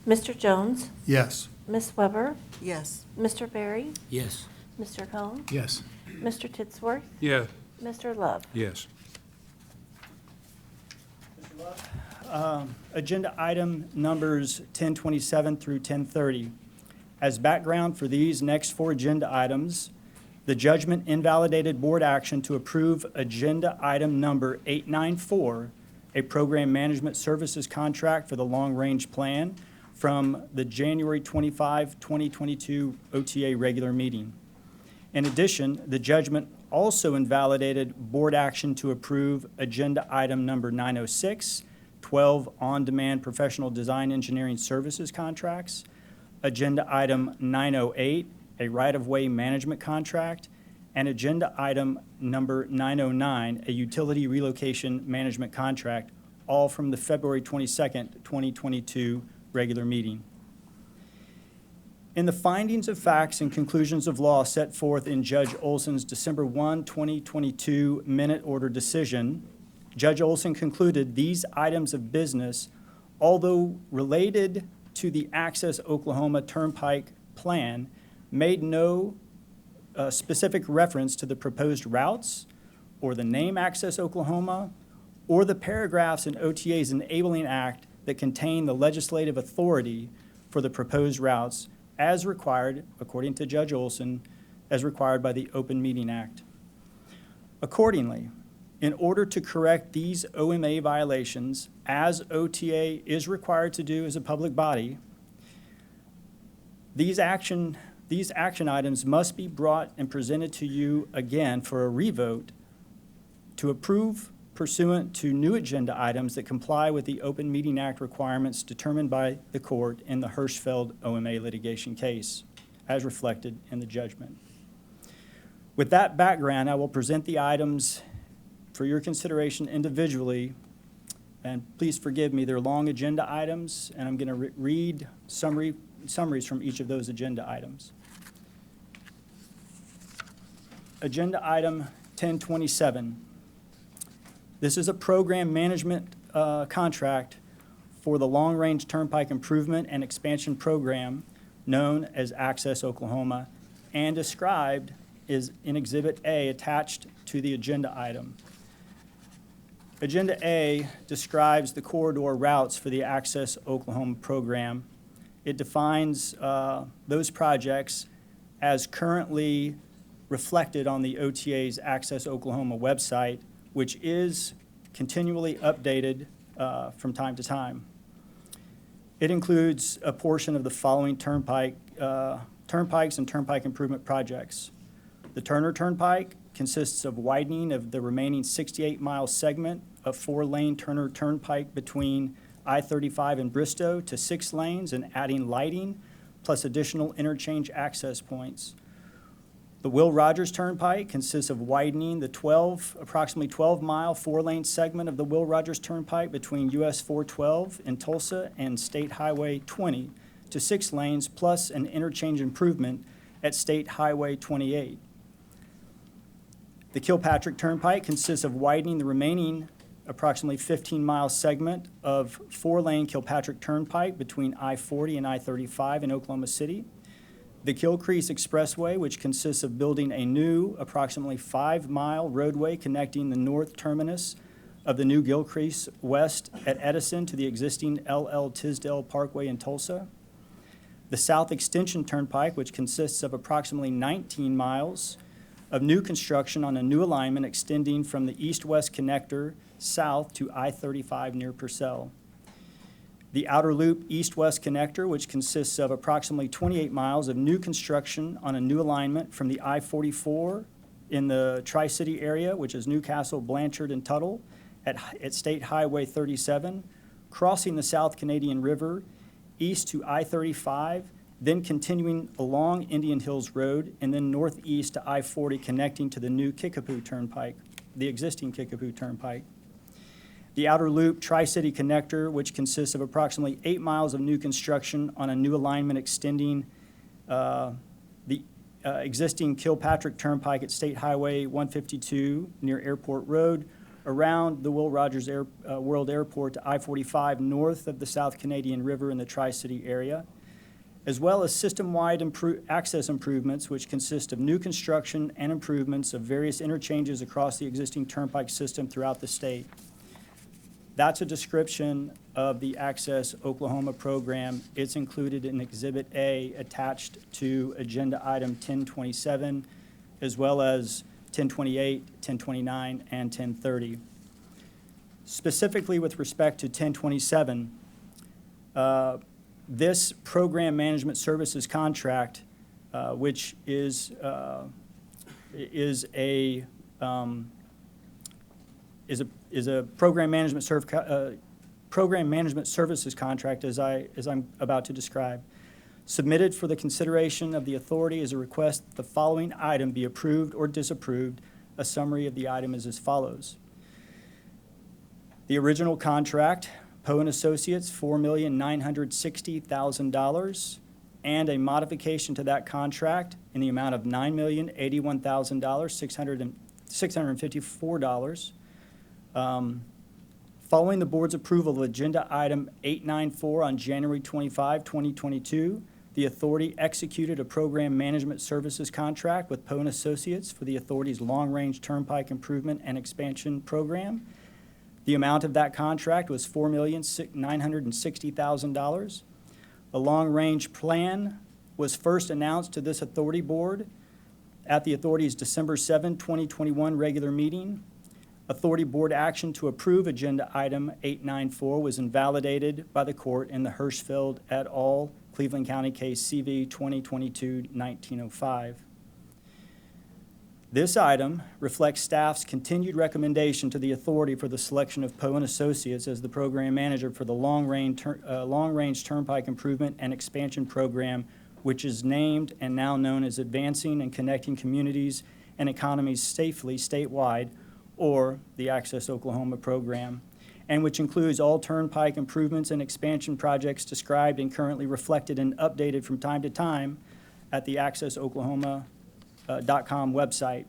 Mr. Jones? Yes. Ms. Weber? Yes. Mr. Berry? Yes. Mr. Cohn? Yes. Mr. Titsworth? Yes. Mr. Love? Yes. Agenda item numbers 1027 through 1030. As background for these next 4 agenda items, The judgment invalidated board action to approve agenda item number 894, a program management services contract for the long-range plan from the January 25, 2022 OTA regular meeting. In addition, the judgment also invalidated board action to approve agenda item number 906, 12 on-demand professional design engineering services contracts, agenda item 908, a right-of-way management contract, and agenda item number 909, a utility relocation management contract, all from the February 22nd, 2022 regular meeting. In the findings of facts and conclusions of law set forth in Judge Olson's December 1, 2022 minute order decision, Judge Olson concluded these items of business, although related to the Access Oklahoma Turnpike Plan, made no specific reference to the proposed routes or the name Access Oklahoma or the paragraphs in OTA's Enabling Act that contain the legislative authority for the proposed routes as required, according to Judge Olson, as required by the Open Meeting Act. Accordingly, in order to correct these OMA violations, as OTA is required to do as a public body, these action items must be brought and presented to you again for a revote to approve pursuant to new agenda items that comply with the Open Meeting Act requirements determined by the court in the Hirschfeld OMA litigation case, as reflected in the judgment. With that background, I will present the items for your consideration individually, and please forgive me, they're long agenda items, and I'm going to read summaries from each of those agenda items. Agenda item 1027. This is a program management contract for the Long Range Turnpike Improvement and Expansion Program known as Access Oklahoma and described is in Exhibit A attached to the agenda item. Agenda A describes the corridor routes for the Access Oklahoma program. It defines those projects as currently reflected on the OTA's Access Oklahoma website, which is continually updated from time to time. It includes a portion of the following turnpikes and turnpike improvement projects. The Turner Turnpike consists of widening of the remaining 68-mile segment of 4-lane Turner Turnpike between I-35 and Bristow to 6 lanes and adding lighting, plus additional interchange access points. The Will Rogers Turnpike consists of widening the approximately 12-mile 4-lane segment of the Will Rogers Turnpike between US 412 in Tulsa and State Highway 20 to 6 lanes, plus an interchange improvement at State Highway 28. The Kilpatrick Turnpike consists of widening the remaining approximately 15-mile segment of 4-lane Kilpatrick Turnpike between I-40 and I-35 in Oklahoma City. The Gilcrease Expressway, which consists of building a new approximately 5-mile roadway connecting the north terminus of the new Gilcrease west at Edison to the existing LL Tisdale Parkway in Tulsa. The South Extension Turnpike, which consists of approximately 19 miles of new construction on a new alignment extending from the east-west connector south to I-35 near Purcell. The Outer Loop East-West Connector, which consists of approximately 28 miles of new construction on a new alignment from the I-44 in the Tri-City area, which is Newcastle, Blanchard, and Tuttle, at State Highway 37, crossing the South Canadian River east to I-35, then continuing along Indian Hills Road, and then northeast to I-40 connecting to the new Kickapoo Turnpike, the existing Kickapoo Turnpike. The Outer Loop Tri-City Connector, which consists of approximately 8 miles of new construction on a new alignment extending the existing Kilpatrick Turnpike at State Highway 152 near Airport Road, around the Will Rogers World Airport to I-45 north of the South Canadian River in the Tri-City area, as well as system-wide access improvements, which consist of new construction and improvements of various interchanges across the existing turnpike system throughout the state. That's a description of the Access Oklahoma program. It's included in Exhibit A attached to Agenda Item 1027, as well as 1028, 1029, and 1030. Specifically with respect to 1027, this program management services contract, which is a program management services contract, as I'm about to describe. Submitted for the consideration of the authority is a request that the following item be approved or disapproved. A summary of the item is as follows. The original contract, Poe and Associates, $4,960,000, and a modification to that contract in the amount of $9,081,654. Following the board's approval of agenda item 894 on January 25, 2022, the authority executed a program management services contract with Poe and Associates for the authority's long-range turnpike improvement and expansion program. The amount of that contract was $4,960,000. A long-range plan was first announced to this authority board at the authority's December 7, 2021 regular meeting. Authority board action to approve agenda item 894 was invalidated by the court in the Hirschfeld et al. Cleveland County case CV 2022-1905. This item reflects staff's continued recommendation to the authority for the selection of Poe and Associates as the program manager for the long-range turnpike improvement and expansion program, which is named and now known as Advancing and Connecting Communities and Economies Safely Statewide, or the Access Oklahoma program, and which includes all turnpike improvements and expansion projects described and currently reflected and updated from time to time at the AccessOklahoma.com website.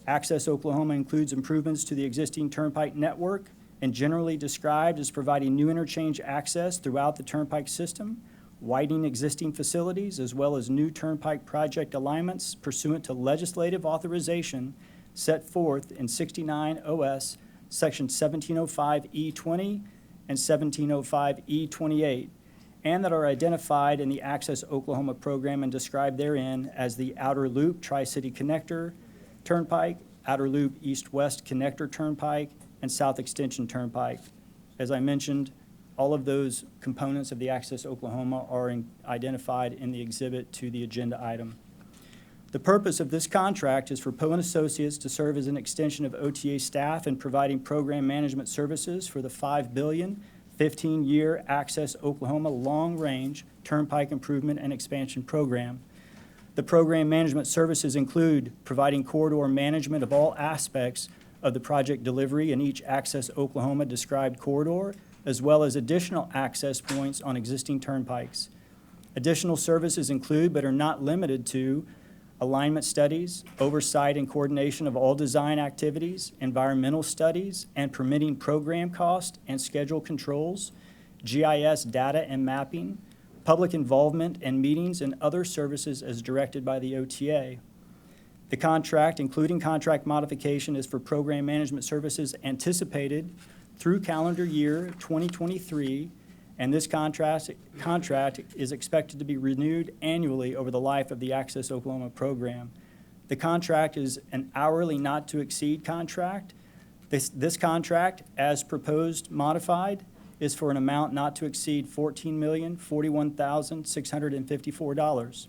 Access Oklahoma includes improvements to the existing turnpike network and generally described as providing new interchange access throughout the turnpike system, widening existing facilities, as well as new turnpike project alignments pursuant to legislative authorization set forth in 69 OS Section 1705E20 and 1705E28, and that are identified in the Access Oklahoma program and described therein as the Outer Loop Tri-City Connector Turnpike, Outer Loop East-West Connector Turnpike, and South Extension Turnpike. As I mentioned, all of those components of the Access Oklahoma are identified in the exhibit to the agenda item. The purpose of this contract is for Poe and Associates to serve as an extension of OTA staff in providing program management services for the $5 billion, 15-year Access Oklahoma long-range turnpike improvement and expansion program. The program management services include providing corridor management of all aspects of the project delivery in each Access Oklahoma described corridor, as well as additional access points on existing turnpikes. Additional services include, but are not limited to, alignment studies, oversight and coordination of all design activities, environmental studies, and permitting program cost and schedule controls, GIS data and mapping, public involvement and meetings, and other services as directed by the OTA. The contract, including contract modification, is for program management services anticipated through calendar year 2023, and this contract is expected to be renewed annually over the life of the Access Oklahoma program. The contract is an hourly not-to-exceed contract. This contract, as proposed modified, is for an amount not to exceed $14,041,654.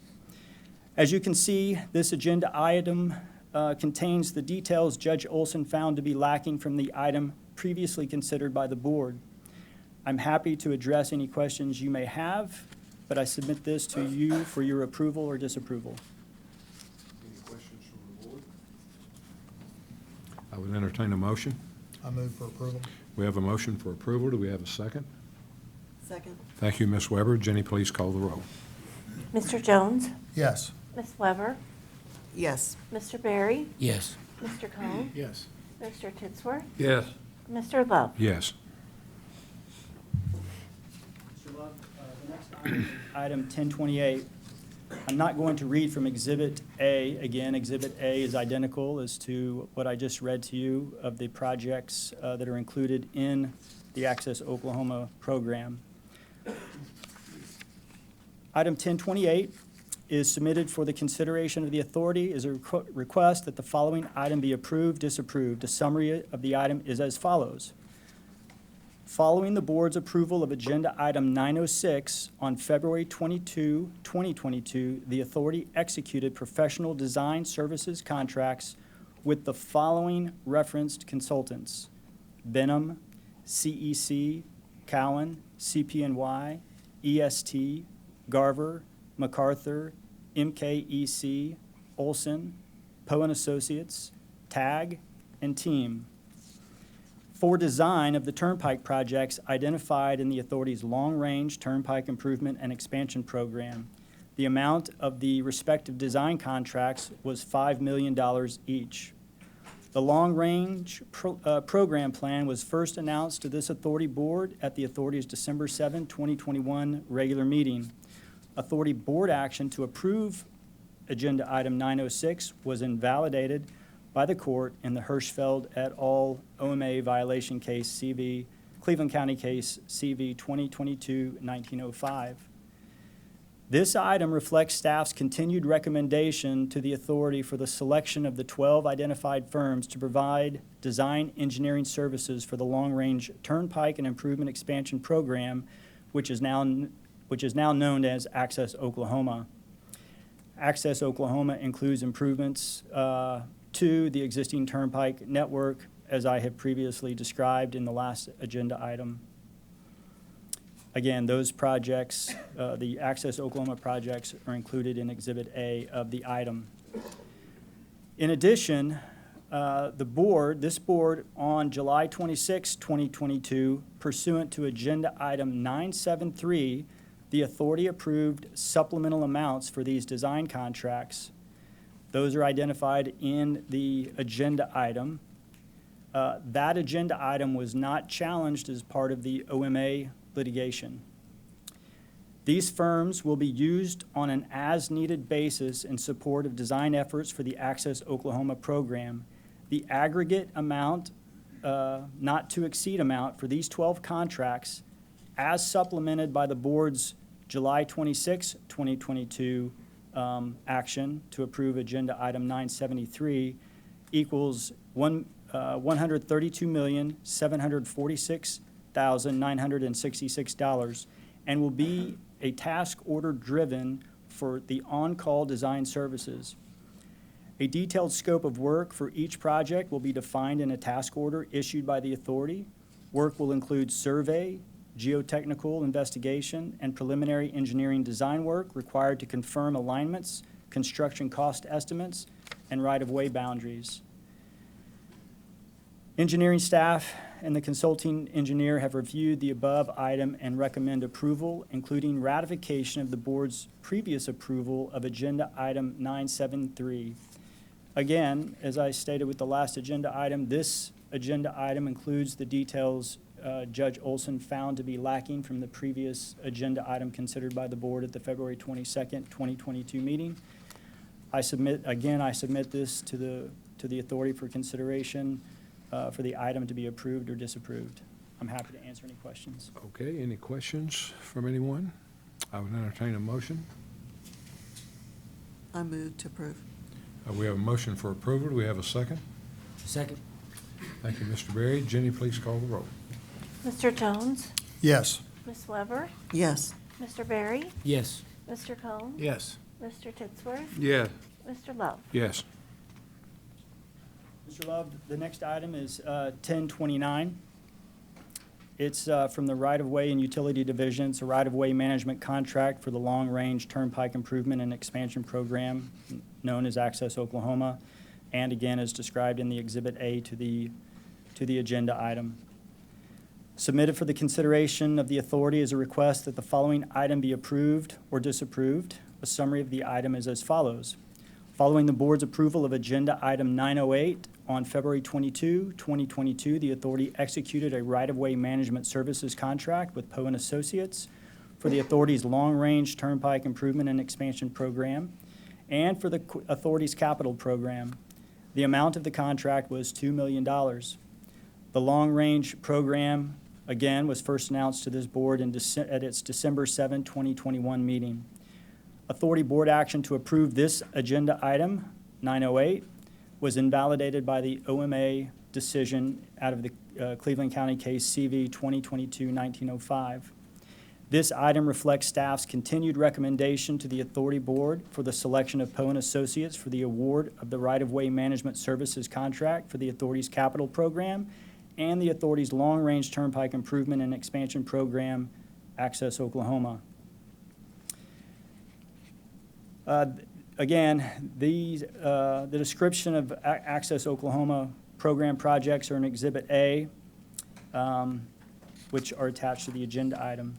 As you can see, this agenda item contains the details Judge Olson found to be lacking from the item previously considered by the board. I'm happy to address any questions you may have, but I submit this to you for your approval or disapproval. Any questions from the board? I would entertain a motion. I move for approval. We have a motion for approval. Do we have a second? Second. Thank you, Ms. Weber. Jenny, please call the roll. Mr. Jones? Yes. Ms. Weber? Yes. Mr. Berry? Yes. Mr. Cohn? Yes. Mr. Titzworth? Yes. Mr. Love? Yes. Mr. Love, the next item 1028. I'm not going to read from Exhibit A. Again, Exhibit A is identical as to what I just read to you of the projects that are included in the Access Oklahoma program. Item 1028 is submitted for the consideration of the authority is a request that the following item be approved, disapproved. A summary of the item is as follows. Following the board's approval of Agenda Item 906 on February 22, 2022, the authority executed professional design services contracts with the following referenced consultants: Benham, CEC, Cowan, CPNY, EST, Garver, MacArthur, MKEC, Olson, Poe & Associates, TAG, and Team for design of the turnpike projects identified in the authority's long-range turnpike improvement and expansion program. The amount of the respective design contracts was $5 million each. The long-range program plan was first announced to this authority board at the authority's December 7, 2021 regular meeting. Authority board action to approve Agenda Item 906 was invalidated by the court in the Hirschfeld et al. OMA violation case CV, Cleveland County case CV 2022-1905. This item reflects staff's continued recommendation to the authority for the selection of the 12 identified firms to provide design engineering services for the long-range Turnpike and Improvement Expansion Program, which is now known as Access Oklahoma. Access Oklahoma includes improvements to the existing turnpike network, as I have previously described in the last agenda item. Again, those projects, the Access Oklahoma projects, are included in Exhibit A of the item. In addition, this board, on July 26, 2022, pursuant to Agenda Item 973, the authority approved supplemental amounts for these design contracts. Those are identified in the agenda item. That agenda item was not challenged as part of the OMA litigation. These firms will be used on an as-needed basis in support of design efforts for the Access Oklahoma program. The aggregate amount, not to exceed amount, for these 12 contracts, as supplemented by the board's July 26, 2022 action to approve Agenda Item 973, equals $132,746,966 and will be a task order driven for the on-call design services. A detailed scope of work for each project will be defined in a task order issued by the authority. Work will include survey, geotechnical investigation, and preliminary engineering design work required to confirm alignments, construction cost estimates, and right-of-way boundaries. Engineering staff and the consulting engineer have reviewed the above item and recommend approval, including ratification of the board's previous approval of Agenda Item 973. Again, as I stated with the last agenda item, this agenda item includes the details Judge Olson found to be lacking from the previous agenda item considered by the board at the February 22nd, 2022 meeting. I submit this to the authority for consideration for the item to be approved or disapproved. I'm happy to answer any questions. Okay, any questions from anyone? I would entertain a motion. I move to approve. We have a motion for approval. Do we have a second? Second. Thank you, Mr. Berry. Jenny, please call the roll. Mr. Jones? Yes. Ms. Weber? Yes. Mr. Berry? Yes. Mr. Combs? Yes. Mr. Titsworth? Yes. Mr. Love? Yes. Mr. Love, the next item is 1029. It's from the Right-of-Way and Utility Division. It's a right-of-way management contract for the Long-Range Turnpike Improvement and Expansion Program, known as Access Oklahoma, and again, as described in the Exhibit A to the agenda item. Submitted for the consideration of the authority is a request that the following item be approved or disapproved. A summary of the item is as follows. Following the board's approval of Agenda Item 908 on February 22, 2022, the authority executed a right-of-way management services contract with Poe & Associates for the authority's long-range Turnpike Improvement and Expansion Program and for the authority's capital program. The amount of the contract was $2 million. The long-range program, again, was first announced to this board at its December 7, 2021 meeting. Authority Board action to approve this agenda item, 908, was invalidated by the OMA decision out of the Cleveland County case CV 2022-1905. This item reflects staff's continued recommendation to the Authority Board for the selection of Poe & Associates for the award of the right-of-way management services contract for the Authority's capital program and the Authority's long-range turnpike improvement and expansion program, Access Oklahoma. Again, the description of Access Oklahoma program projects are in Exhibit A, which are attached to the agenda item.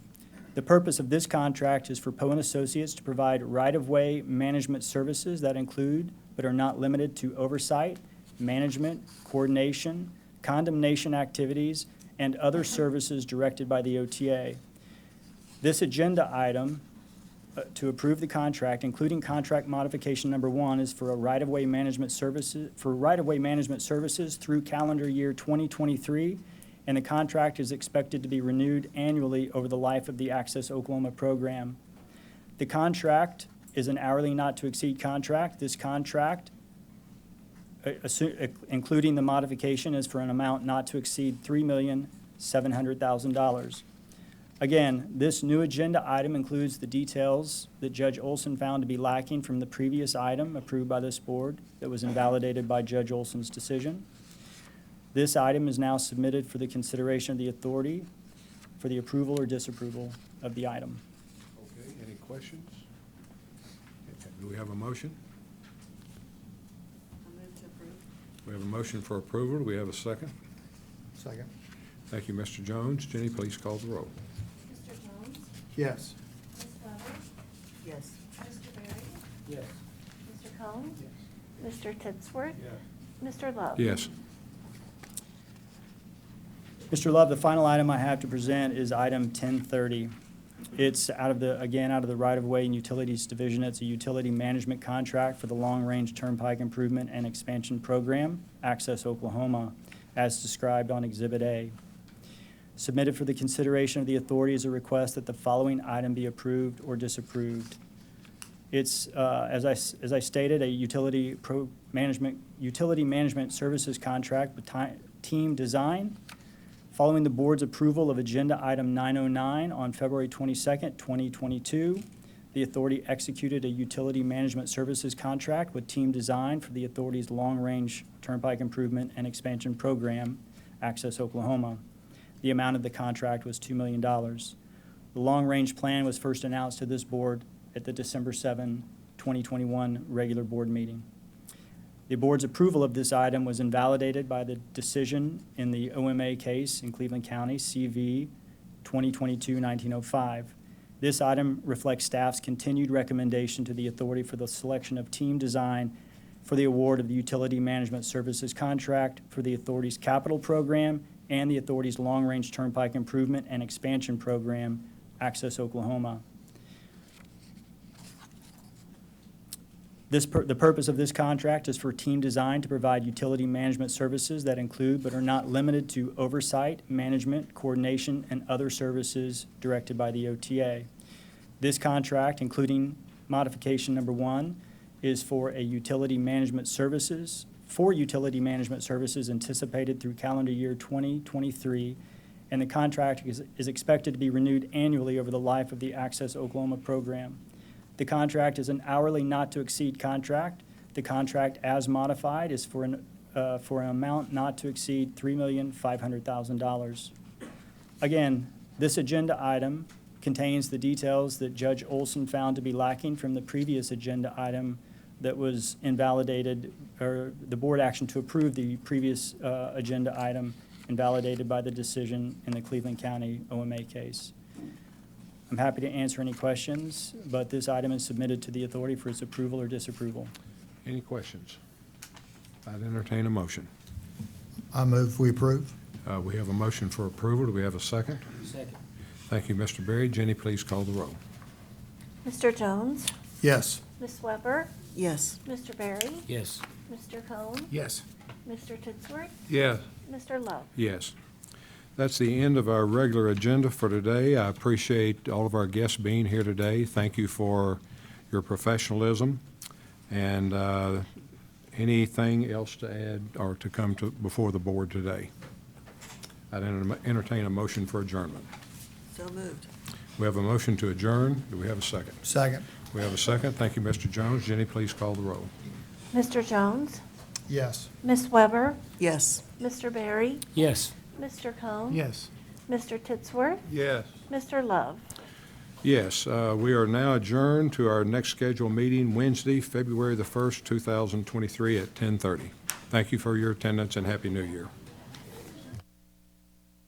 The purpose of this contract is for Poe & Associates to provide right-of-way management services that include, but are not limited to, oversight, management, coordination, condemnation activities, and other services directed by the OTA. This agenda item to approve the contract, including contract modification number 1, is for a right-of-way management services through calendar year 2023, and the contract is expected to be renewed annually over the life of the Access Oklahoma program. The contract is an hourly not-to-exceed contract. This contract, including the modification, is for an amount not to exceed $3,700,000. Again, this new agenda item includes the details that Judge Olson found to be lacking from the previous item approved by this board that was invalidated by Judge Olson's decision. This item is now submitted for the consideration of the authority for the approval or disapproval of the item. Okay, any questions? Okay, do we have a motion? I move to approve. We have a motion for approval. Do we have a second? Second. Thank you, Mr. Jones. Jenny, please call the roll. Mr. Jones? Yes. Ms. Weber? Yes. Mr. Berry? Yes. Mr. Cohen? Mr. Titsworth? Mr. Love? Yes. Mr. Love, the final item I have to present is item 1030. It's out of the right-of-way and utilities division. It's a utility management contract for the long-range turnpike improvement and expansion program, Access Oklahoma, as described on Exhibit A. Submitted for the consideration of the authority is a request that the following item be approved or disapproved. It's, as I stated, a utility management services contract with Team Design. Following the board's approval of agenda item 909 on February 22nd, 2022, the authority executed a utility management services contract with Team Design for the authority's long-range turnpike improvement and expansion program, Access Oklahoma. The amount of the contract was $2 million. The long-range plan was first announced to this board at the December 7, 2021 regular board meeting. The board's approval of this item was invalidated by the decision in the OMA case in Cleveland County, CV 2022-1905. This item reflects staff's continued recommendation to the authority for the selection of Team Design for the award of the utility management services contract for the authority's capital program and the authority's long-range turnpike improvement and expansion program, Access Oklahoma. The purpose of this contract is for Team Design to provide utility management services that include but are not limited to oversight, management, coordination, and other services directed by the OTA. This contract, including modification number 1, is for utility management services anticipated through calendar year 2023, and the contract is expected to be renewed annually over the life of the Access Oklahoma program. The contract is an hourly not-to-exceed contract. The contract, as modified, is for an amount not to exceed $3,500,000. Again, this agenda item contains the details that Judge Olson found to be lacking from the previous agenda item that was invalidated, or the board action to approve the previous agenda item invalidated by the decision in the Cleveland County OMA case. I'm happy to answer any questions, but this item is submitted to the authority for its approval or disapproval. Any questions? I'd entertain a motion. I move we approve. We have a motion for approval. Do we have a second? Second. Thank you, Mr. Berry. Jenny, please call the roll. Mr. Jones? Yes. Ms. Weber? Yes. Mr. Berry? Yes. Mr. Cohen? Yes. Mr. Titsworth? Yes. Mr. Love? Yes. That's the end of our regular agenda for today. I appreciate all of our guests being here today. Thank you for your professionalism, and anything else to add or to come to before the board today? I'd entertain a motion for adjournment. So moved. We have a motion to adjourn. Do we have a second? Second. We have a second. Thank you, Mr. Jones. Jenny, please call the roll. Mr. Jones? Yes. Ms. Weber? Yes. Mr. Barry? Yes. Mr. Cohn? Yes. Mr. Titsworth? Yes. Mr. Love? Yes, we are now adjourned to our next scheduled meeting, Wednesday, February the 1st, 2023 at 10:30. Thank you for your attendance and Happy New Year.